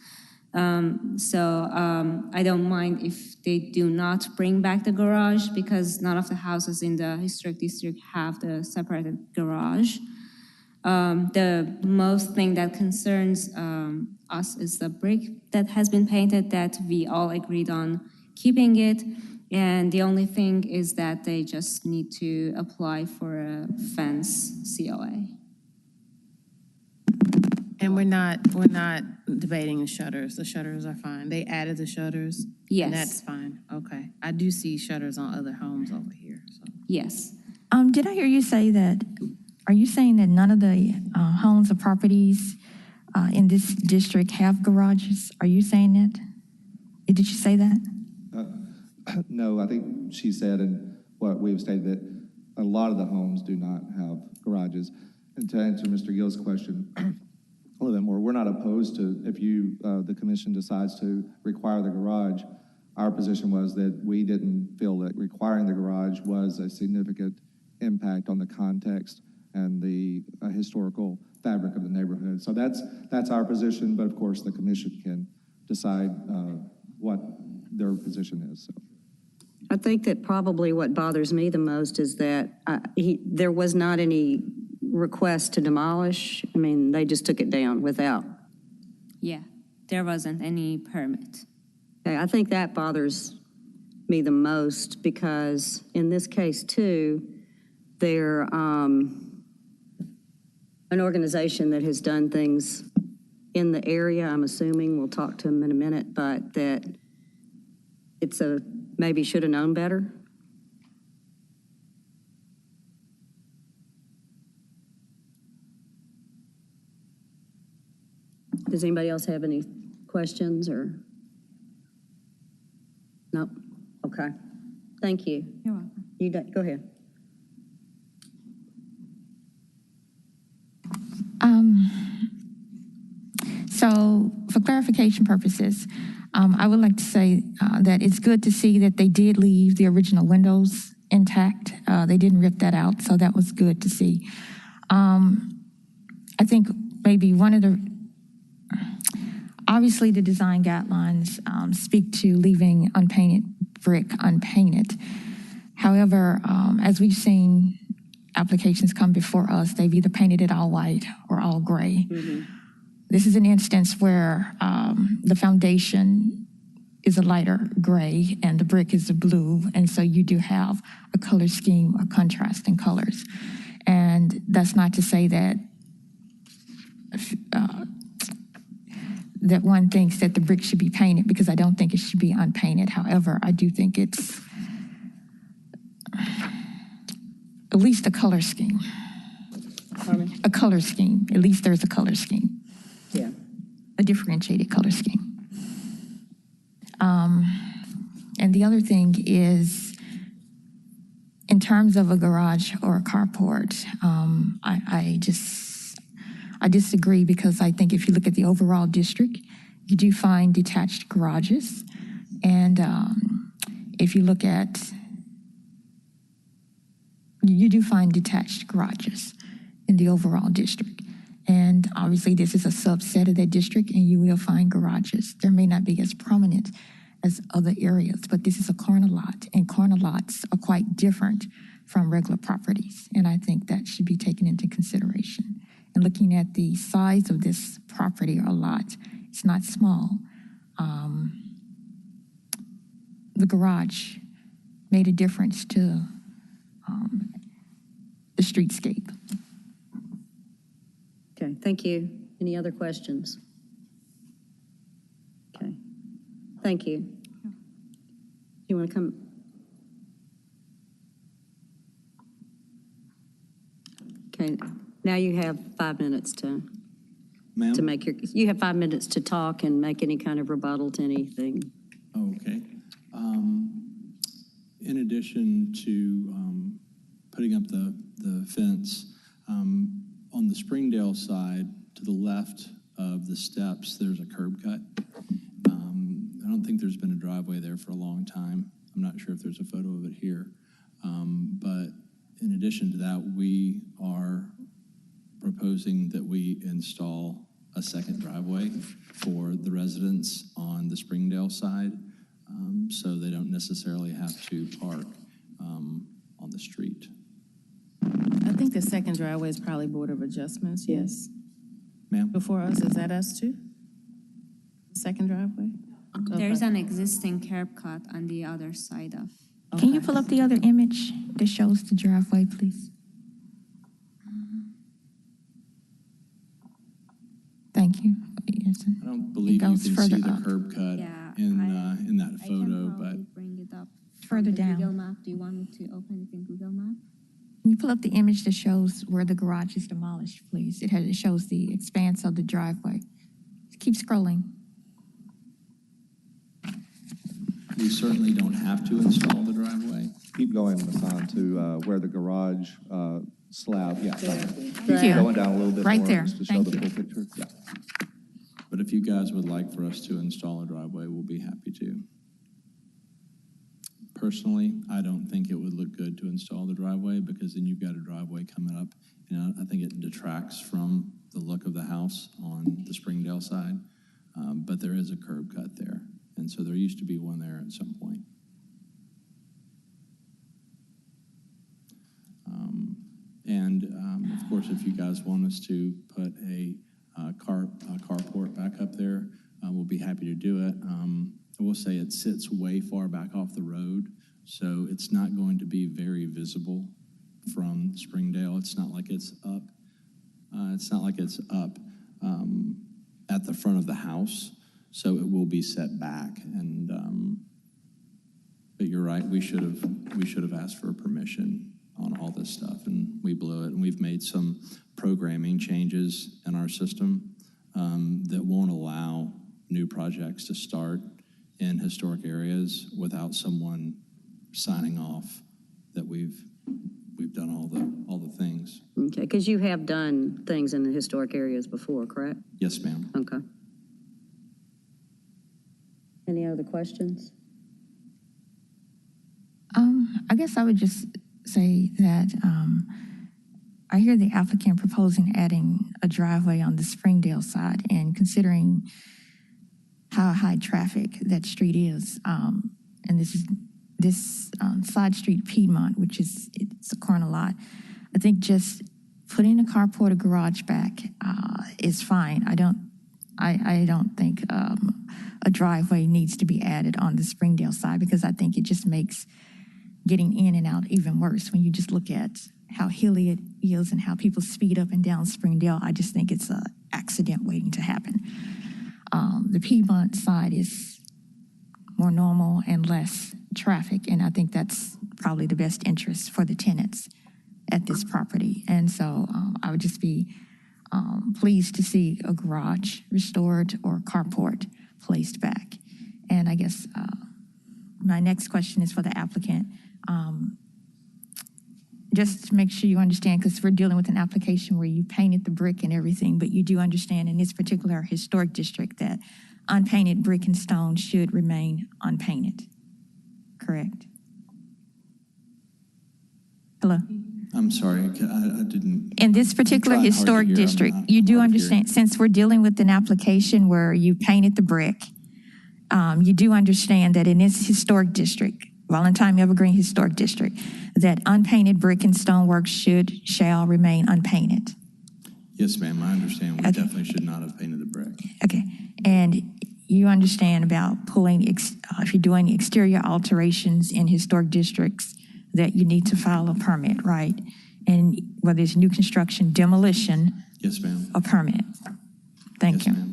I don't mind if they do not bring back the garage, because none of the houses in the historic district have the separated garage. The most thing that concerns us is the brick that has been painted, that we all agreed on keeping it. And the only thing is that they just need to apply for a fence COA. And we're not debating the shutters. The shutters are fine. They added the shutters? Yes. And that's fine, okay. I do see shutters on other homes over here, so. Yes. Did I hear you say that, are you saying that none of the homes or properties in this district have garages? Are you saying that? Did you say that? No, I think she said, and what we have stated, that a lot of the homes do not have garages. And to answer Mr. Gill's question a little bit more, we're not opposed to, if the commission decides to require the garage. Our position was that we didn't feel that requiring the garage was a significant impact on the context and the historical fabric of the neighborhood. So that's our position, but of course the commission can decide what their position is. So. I think that probably what bothers me the most is that there was not any request to demolish. I mean, they just took it down without. Yeah, there wasn't any permit. Okay, I think that bothers me the most, because in this case too, they're an organization that has done things in the area. I'm assuming, we'll talk to them in a minute, but that it's maybe should have known better. Does anybody else have any questions or? No? Okay. Thank you. You're welcome. Go ahead. So for clarification purposes, I would like to say that it's good to see that they did leave the original windows intact. They didn't rip that out, so that was good to see. I think maybe obviously the design guidelines speak to leaving unpainted brick unpainted. However, as we've seen applications come before us, they've either painted it all white or all gray. Mm-hmm. This is an instance where the foundation is a lighter gray and the brick is a blue, and so you do have a color scheme, a contrast in colors. And that's not to say that that one thinks that the brick should be painted, because I don't think it should be unpainted. However, I do think it's at least a color scheme. Pardon? A color scheme. At least there's a color scheme. Yeah. A differentiated color scheme. And the other thing is, in terms of a garage or a carport, I disagree, because I think if you look at the overall district, you do find detached garages. And if you look at, you do find detached garages in the overall district. And obviously this is a subset of that district, and you will find garages. There may not be as prominent as other areas, but this is a corner lot, and corner lots are quite different from regular properties. And I think that should be taken into consideration. And looking at the size of this property or lot, it's not small. The garage made a difference to the streetscape. Okay, thank you. Any other questions? Okay, thank you. You want to come? Okay, now you have 5 minutes to make you have 5 minutes to talk and make any kind of rebuttal to anything. Okay. In addition to putting up the fence, on the Springdale side, to the left of the steps, there's a curb cut. I don't think there's been a driveway there for a long time. I'm not sure if there's a photo of it here. But in addition to that, we are proposing that we install a second driveway for the residents on the Springdale side, so they don't necessarily have to park on the street. I think the second driveway is probably Board of Adjustments, yes. Ma'am? Before us, is that us too? Second driveway? There's an existing curb cut on the other side of. Can you pull up the other image that shows the driveway, please? Thank you. Yes. I don't believe you can goes see further the up. curb cut Yeah, in that I photo, can but probably bring it up. Further from the down. Google Map. Do you want me to open it in Google Map? Can you pull up the image that shows where the garage is demolished, please? It shows the expanse of the driveway. Keep scrolling. we certainly don't have to install the driveway. Keep going, Hassan, to where the garage slab, yeah. Thank you. Going down a little bit Right more there. just to show Thank the you. full picture. Yeah. But if you guys would like for us to install a driveway, we'll be happy to. Personally, I don't think it would look good to install the driveway because then you've got a driveway coming up. And I think it detracts from the look of the house on the Springdale side. But there is a curb cut there. And so there used to be one there at some point. Of course, if you guys want us to put a carport back up there, we'll be happy to do it. I will say it sits way far back off the road, so it's not going to be very visible from Springdale. It's not like it's up. At the front of the house, so it will be set back. But you're right. We should have asked for permission on all this stuff, and we blew it. And we've made some programming changes in our system that won't allow new projects to start in historic areas without someone signing off that we've done all the things. Okay, because you have done things in the historic areas before, correct? Yes, ma'am. Okay. Any other questions? I guess I would just say that I hear the applicant proposing adding a driveway on the Springdale side, and considering how high traffic that street is, and this side street Piedmont, which it's a corner lot, I think just putting a carport or garage back is fine. I don't think a driveway needs to be added on the Springdale side, because I think it just makes getting in and out even worse. When you just look at how hilly it is and how people speed up and down Springdale, I just think it's an accident waiting to happen. The Piedmont side is more normal and less traffic, and I think that's probably the best interest for the tenants at this property. And so I would just be pleased to see a garage restored or carport placed back. And I guess my next question is for the applicant. Just to make sure you understand, because we're dealing with an application where you painted the brick and everything, but you do understand in this particular historic district that unpainted brick and stone should remain unpainted, correct? Hello? I'm sorry, I didn't. In this particular I'm trying hard to historic hear. I'm district, not you do hard of understand, since we're dealing with an application where you painted the brick, you do understand that in this historic district, Valentine Evergreen Historic District, that unpainted brick and stonework shall remain unpainted. Yes, ma'am, I understand. We Okay. definitely should not have painted the brick. Okay, and you understand about pulling, if you're doing exterior alterations in historic districts, that you need to file a permit, right? And whether it's new construction, demolition, Yes, ma'am. a permit. Thank Yes, you. ma'am.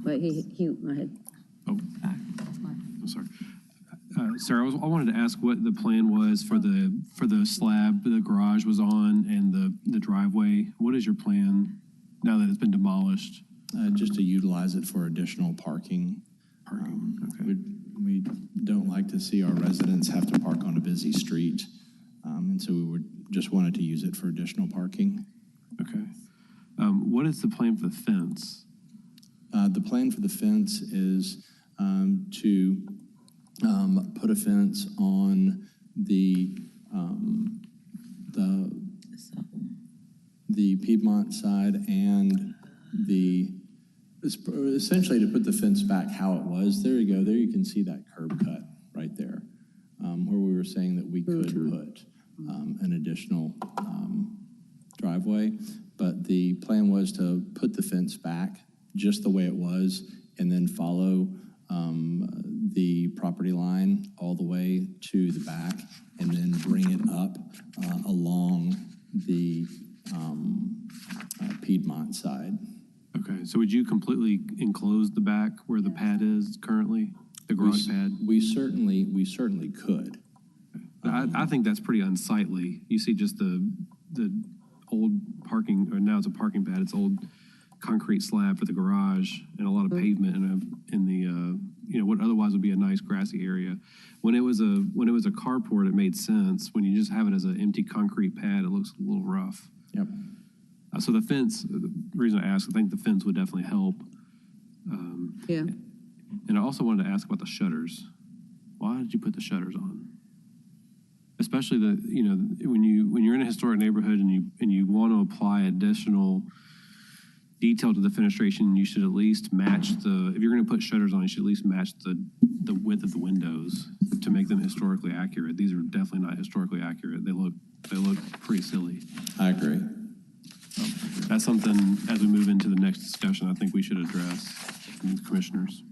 Wait, go ahead. I'm sorry. Sarah, I wanted to ask what the plan was for the slab the garage was on and the driveway. What is your plan now that it's been demolished? Just to utilize it for additional parking. Okay. We don't like to see our residents have to park on a busy street. And so we would just wanted to use it for additional parking. Okay. What is the plan for the fence? The plan for the fence is to put a fence on the Piedmont side and essentially to put the fence back how it was. There you go. There you can see that curb cut right there, where we were saying that we could put an additional driveway. But the plan was to put the fence back just the way it was and then follow the property line all the way to the back and then bring it up along the Piedmont side. Okay, so would you completely enclose the back where the pad is currently, the garage pad? We certainly could. I think that's pretty unsightly. You see just the old parking, or now it's a parking pad, it's old concrete slab for the garage and a lot of pavement in the what otherwise would be a nice grassy area. When it was a carport, it made sense. When you just have it as an empty concrete pad, it looks a little rough. Yep. So the fence, the reason I asked, I think the fence would definitely help. Yeah. And I also wanted to ask about the shutters. Why did you put the shutters on? Especially when you're in a historic neighborhood and you want to apply additional detail to the fenestration, you should at least match if you're going to put shutters on, you should at least match the width of the windows to make them historically accurate. These are definitely not historically accurate. They look pretty silly. I agree. That's something, as we move into the next discussion, I think we should address from the commissioners.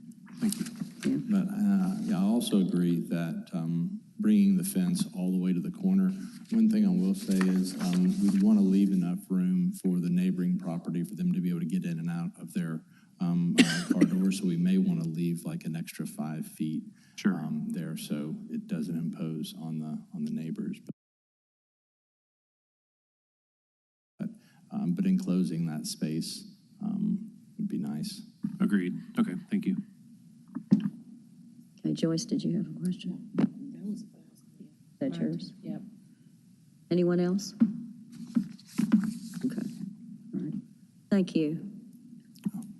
Thank you. But I also agree that bringing the fence all the way to the corner, one thing I will say is we'd want to leave enough room for the neighboring property for them to be able to get in and out of their car door. So we may want to leave like an extra 5 feet there, so it doesn't impose on the neighbors. But enclosing that space would be nice. Agreed. Okay, thank you. Okay, Joyce, did you have a question? Is that yours? Yep. Anyone else? Okay. All right. Thank you.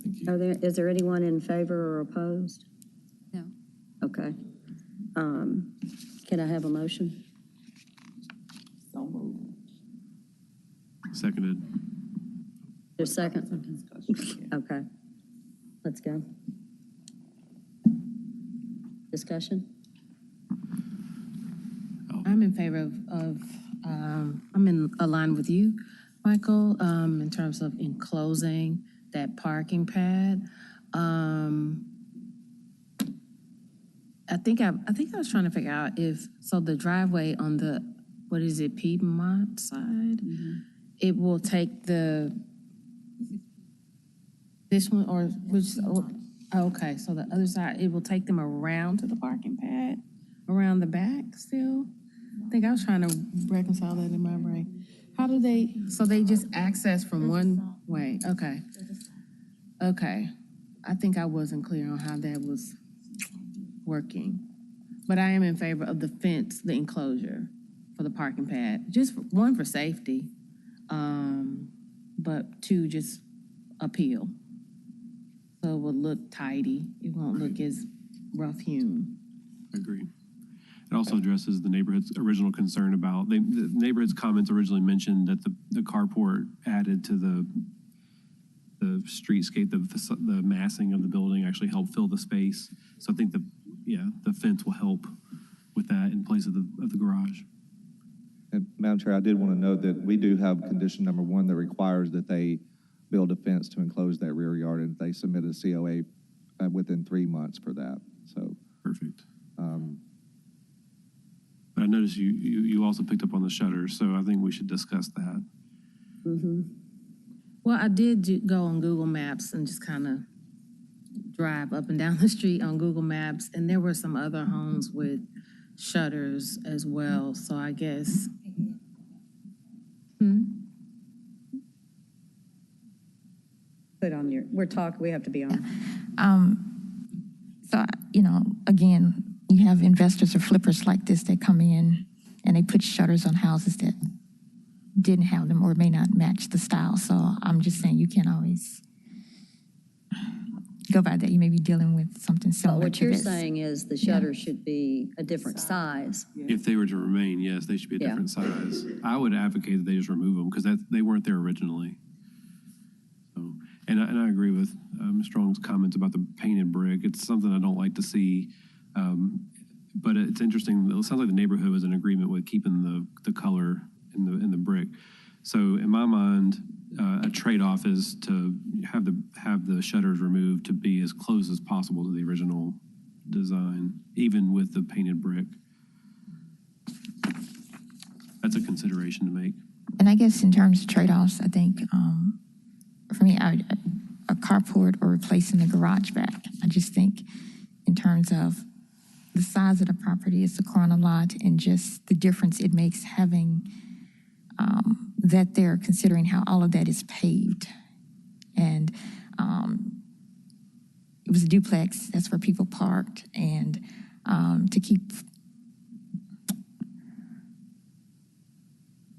Thank you. Is there anyone in favor or opposed? No. Okay. Can I have a motion? So moved. Seconded. Just second? Okay. Let's go. Discussion? I'm in favor of I'm in line with you, Michael, in terms of enclosing that parking pad. I think I was trying to figure out so the driveway on the, what is it, Piedmont side? It will take this one, or which, okay, so the other side, it will take them around to the parking pad, around the back still? I think I was trying to reconcile that in my brain. How do so they just access from one way? Okay. Okay. I think I wasn't clear on how that was working. But I am in favor of the fence, the enclosure for the parking pad. Just one, for safety, but two, just appeal. So it will look tidy. It won't look as rough hewn. Agree. It also addresses the neighborhood's original concern about, the neighborhood's comments originally mentioned that the carport added to the streetscape, the massing of the building actually helped fill the space. So I think the fence will help with that in place of the garage. And Madam Chair, I did want to note that we do have condition number 1 that requires that they build a fence to enclose that rear yard, and they submit a COA within 3 months for that. So perfect. But I noticed you also picked up on the shutters, so I think we should discuss that. Mm-hmm. Well, I did go on Google Maps and just kind of drive up and down the street on Google Maps, and there were some other homes with shutters as well. So I guess. Put on your. We have to be on. So again, you have investors or flippers like this that come in and they put shutters on houses that didn't have them or may not match the style. So I'm just saying you can't always go by that. You may be dealing with something But similar what to you're this. saying is the shutters should be a different size. If they were to remain, yes, they should be a Yeah. different size. I would advocate that they just remove them because they weren't there originally. So, and I agree with Ms. Strong's comments about the painted brick. It's something I don't like to see. But it's interesting. It sounds like the neighborhood was in agreement with keeping the color in the brick. So in my mind, a trade-off is to have the shutters removed to be as close as possible to the original design, even with the painted brick. That's a consideration to make. And I guess in terms of trade-offs, I think for me, a carport or replacing the garage back. I just think in terms of the size of the property, it's a corner lot, and just the difference it makes having that they're considering how all of that is paved. And it was a duplex, that's where people parked, and to keep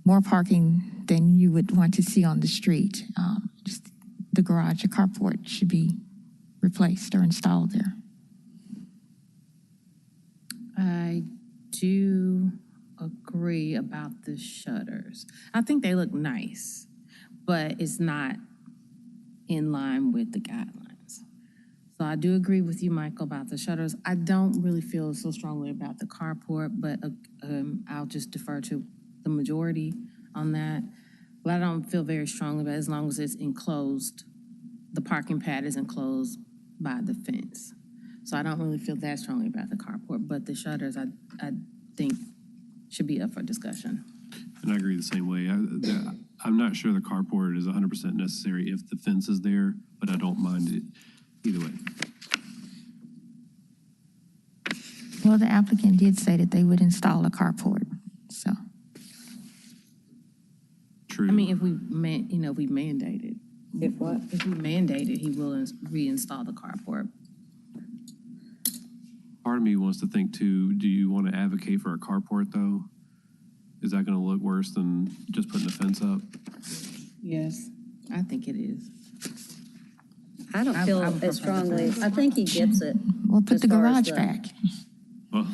more parking than you would want to see on the street. Just the garage, a carport should be replaced or installed there. I do agree about the shutters. I think they look nice, but it's not in line with the guidelines. So I do agree with you, Michael, about the shutters. I don't really feel so strongly about the carport, but I'll just defer to the majority on that. But I don't feel very strongly about it as long as it's enclosed. The parking pad is enclosed by the fence. So I don't really feel that strongly about the carport, but the shutters, I think, should be up for discussion. And I agree the same way. I'm not sure the carport is 100% necessary if the fence is there, but I don't mind it either way. Well, the applicant did say that they would install a carport, so. True. I mean, if we mandated. If what? If we mandated, he will reinstall the carport. Part of me wants to think too, do you want to advocate for a carport though? Is that going to look worse than just putting a fence up? Yes, I think it is. I don't feel I would as prefer the strongly. fence. I think he gets it. Well, put as the far as garage back. Well,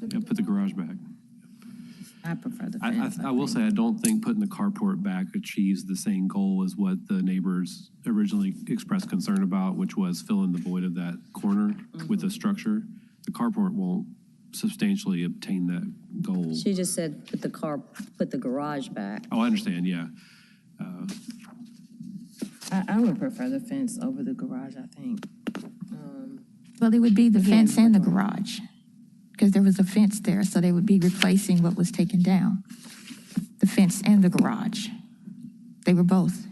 yeah, put the garage back. I prefer the fence. I will say I don't think putting the carport back achieves the same goal as what the neighbors originally expressed concern about, which was filling the void of that corner with the structure. The carport won't substantially obtain that goal. She just said put the garage back. Oh, I understand, yeah. I would prefer the fence over the garage, I think. Well, it would be the Again, fence and the garage, because there was a fence there, so they would be replacing what was taken down. The fence and the garage. They were both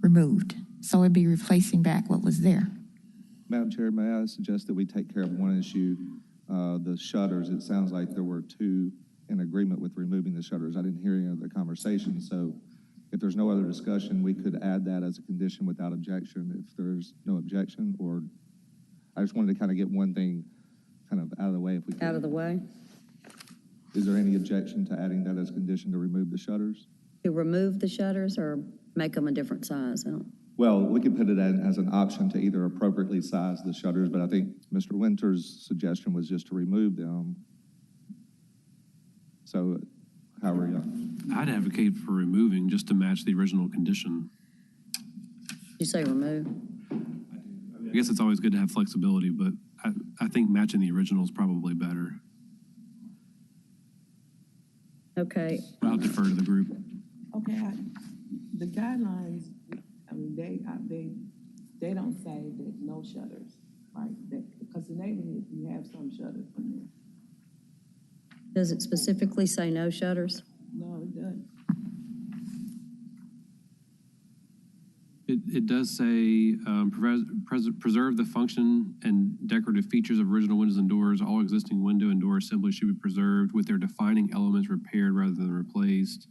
removed, so it'd be replacing back what was there. Madam Chair, may I suggest that we take care of one issue, the shutters? It sounds like there were two in agreement with removing the shutters. I didn't hear any other conversation, so if there's no other discussion, we could add that as a condition without objection if there's no objection, or I just wanted to kind of get one thing kind of out of the way if we could. Out of the way. Is there any objection to adding that as a condition to remove the shutters? To remove the shutters or make them a different size? I don't. Well, we could put it in as an option to either appropriately size the shutters, but I think Mr. Winter's suggestion was just to remove them. So, however, yeah. I'd advocate for removing just to match the original condition. You say remove? I guess it's always good to have flexibility, but I think matching the original is probably better. Okay. I'll defer to the group. Okay, the guidelines, I mean, they don't say that no shutters, right? Because the neighborhood, you have some shutters in there. Does it specifically say no shutters? No, it doesn't. It does say, preserve the function and decorative features of original windows and doors. All existing window and door assemblies should be preserved with their defining elements repaired rather than replaced.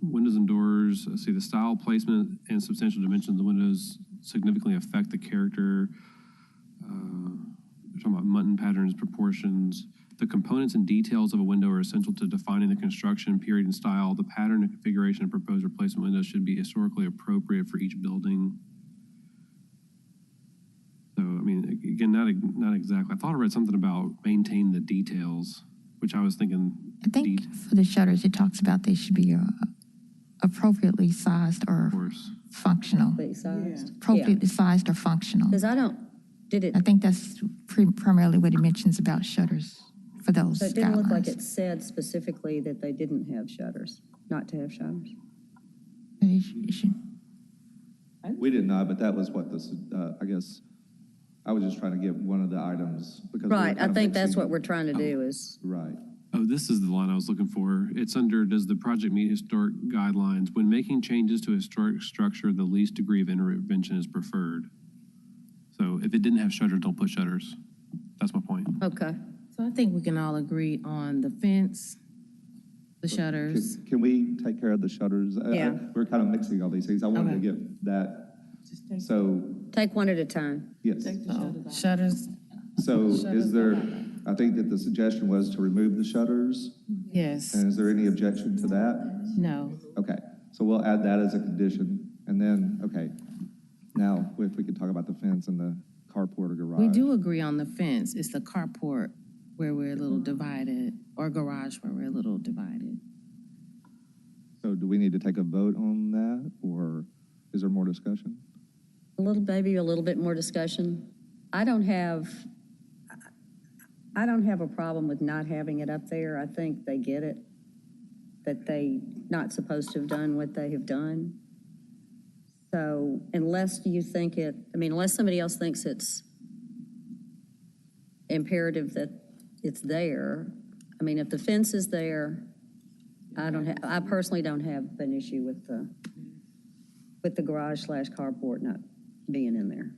Windows and doors, let's see, the style, placement, and substantial dimensions of the windows significantly affect the character. talking about mutton patterns, proportions. The components and details of a window are essential to defining the construction period and style. The pattern and configuration of proposed replacement windows should be historically appropriate for each building. So, I mean, again, not exactly. I thought I read something about maintain the details, which I was thinking. I think for the shutters, it talks about they should be appropriately sized or functional. Appropriately sized or functional. Because I think that's primarily what it mentions about shutters for those So it didn't look like guidelines. it said specifically that they didn't have shutters, not to have shutters. We did not, but that was what this, I guess, I was just trying to get one of the items. Because we were Right, I kind of think that's mixing- what we're trying to do is. Right. Oh, this is the line I was looking for. It's under, does the project meet historic guidelines? When making changes to a historic structure, the least degree of intervention is preferred. So if it didn't have shutters, don't put shutters. That's my point. Okay. So I think we can all agree on the fence, the shutters. Can we take care of the shutters? Yeah. We're kind of mixing all these things. I wanted to Okay. get that. So, Take one at a time. yes. Shutters, So is there, I think that the suggestion was to remove the shutters. yes, And is there any objection to that? no. Okay, so we'll add that as a condition. And then, okay, now if we could talk about the fence and the carport or garage. We do agree on the fence. It's the carport where we're a little divided, or garage where we're a little divided. So do we need to take a vote on that, or is there more discussion? Maybe a little bit more discussion. I don't have a problem with not having it up there. I think they get it, that they not supposed to have done what they have done. So unless somebody else thinks it's imperative that it's there, I mean, if the fence is there, I personally don't have an issue with the garage/carport not being in there.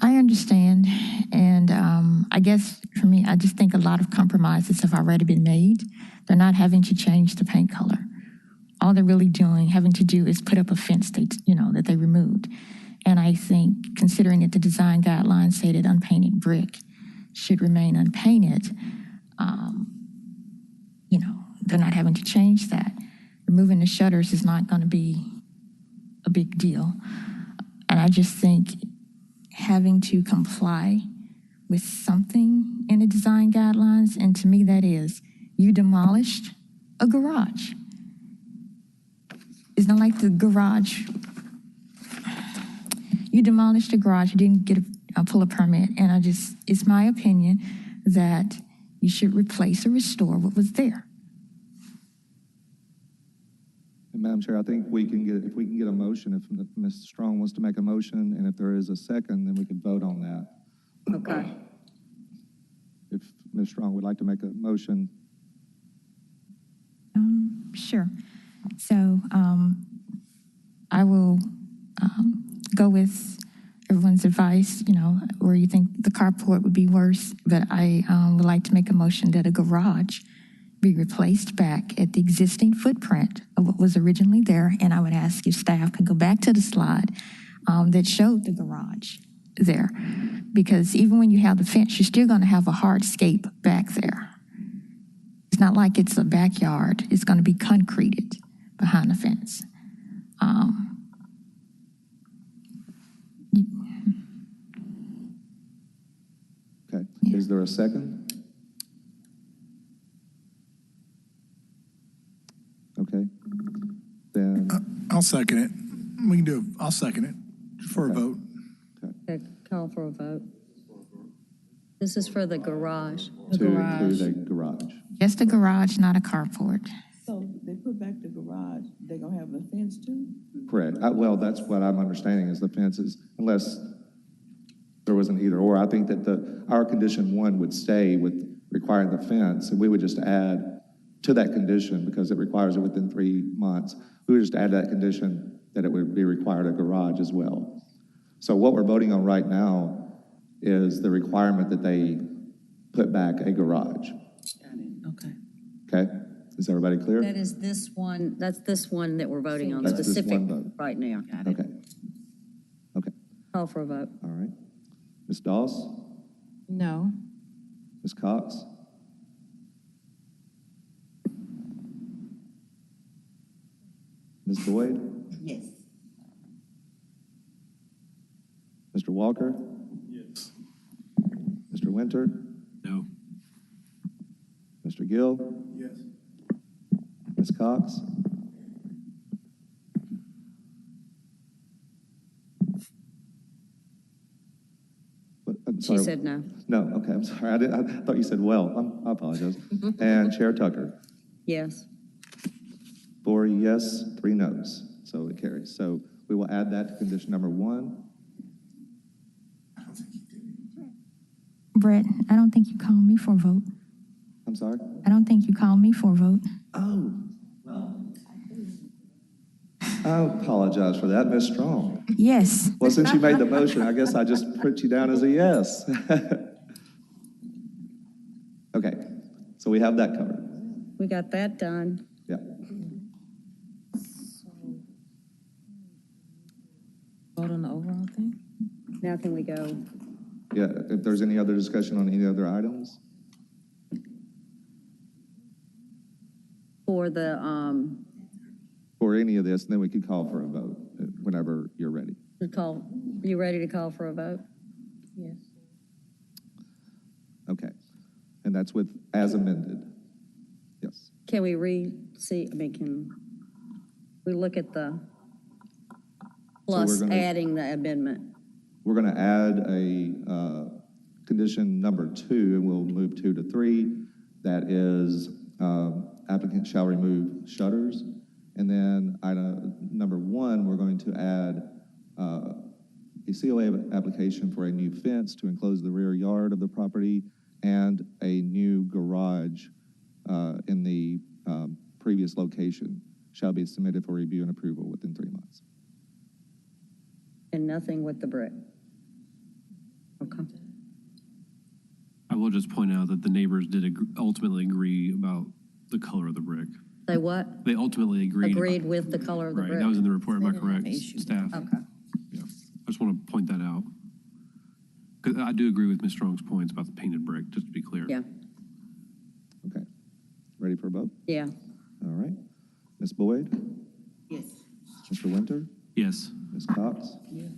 I understand, and I guess for me, I just think a lot of compromises have already been made. They're not having to change the paint color. All they're really having to do is put up a fence that they removed. And I think, considering that the design guidelines say that unpainted brick should remain unpainted, they're not having to change that. Removing the shutters is not going to be a big deal. And I just think having to comply with something in the design guidelines, and to me that is, you demolished a garage. It's not like the garage, you demolished a garage, you didn't get pull a permit, and it's my opinion that you should replace or restore what was there. And Madam Chair, I think if we can get a motion, if Ms. Strong wants to make a motion, and if there is a second, then we could vote on that. Okay. If Ms. Strong would like to make a motion. Sure. So I will go with everyone's advice, where you think the carport would be worse, but I would like to make a motion that a garage be replaced back at the existing footprint of what was originally there, and I would ask if staff could go back to the slide that showed the garage there, because even when you have the fence, you're still going to have a hardscape back there. It's not like it's a backyard. It's going to be concreted behind the fence. Okay, is there a second? Okay, then, I'll second it. I'll second it for a vote. Okay, call for a vote. This is for the garage. to include a garage. Just a garage, not a carport. So they put back the garage, they gonna have a fence too? Correct. Well, that's what I'm understanding is the fences, unless there was an either or. I think that our condition 1 would stay with requiring the fence, and we would just add to that condition, because it requires it within 3 months, we would just add that condition that it would be required a garage as well. So what we're voting on right now is the requirement that they put back a garage. Okay. Okay? Is everybody clear? That is this one, that's this one that we're voting on, That's this specific one vote. right now. Okay. Okay, Call for a vote. all right. Ms. Doss? No. Ms. Cox? Ms. Boyd? Yes. Mr. Walker? Yes. Mr. Winter? No. Mr. Gill? Yes. Ms. Cox? I'm She sorry. said no. No, okay, I'm sorry. I thought you said well. I apologize. And Chair Tucker? Yes. 4 yes, 3 no's. So it carries. So we will add that to condition number 1. Brett, I don't think you called me for a vote. I'm sorry? I don't think you called me for a vote. Oh, well. I apologize for that, Ms. Strong. Yes. Well, since you made the motion, I guess I just put you down as a yes. Okay, so we have that covered. We got that done. Yeah. Vote on the overall thing? Now can we go? Yeah, if there's any other discussion on any other items? For the, For any of this, then we could call for a vote whenever you're ready. you ready to call for a vote? Yes. Okay. And that's with as amended. Yes. Can we can we look at the plus we're gonna- adding the amendment? We're going to add a condition number 2, and we'll move 2 to 3. That is applicant shall remove shutters. And then item number 1, we're going to add a COA application for a new fence to enclose the rear yard of the property and a new garage in the previous location shall be submitted for review and approval within 3 months. And nothing with the brick? Okay. I will just point out that the neighbors did ultimately agree about the color of the brick. They what? They ultimately agreed. With the color of the Right, brick? that was in the report, am I correct, staff? Okay. Yeah, I just want to point that out. Because I do agree with Ms. Strong's points about the painted brick, just to be clear. Yeah. Okay. Ready for a vote? Yeah. All right. Ms. Boyd? Yes. Mr. Winter? Yes. Ms. Cox? Yeah.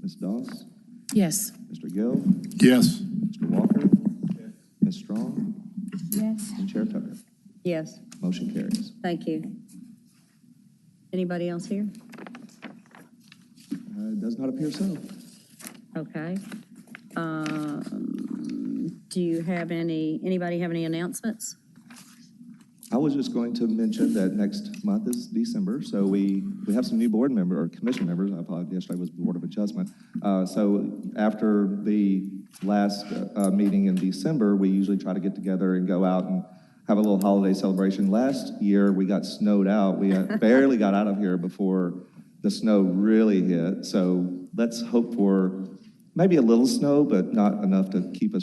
Ms. Doss? Yes. Mr. Gill? Yes. Mr. Walker? Ms. Strong? Yes. And Chair Tucker? Yes. Motion carries. Thank you. Anybody else here? It does not appear so. Okay. Do you have anybody have any announcements? I was just going to mention that next month is December, so we have some new board member or commission members. I apologize, yesterday was Board of Adjustment. So after the last meeting in December, we usually try to get together and go out and have a little holiday celebration. Last year, we got snowed out. We barely got out of here before the snow really hit. So let's hope for maybe a little snow, but not enough to keep us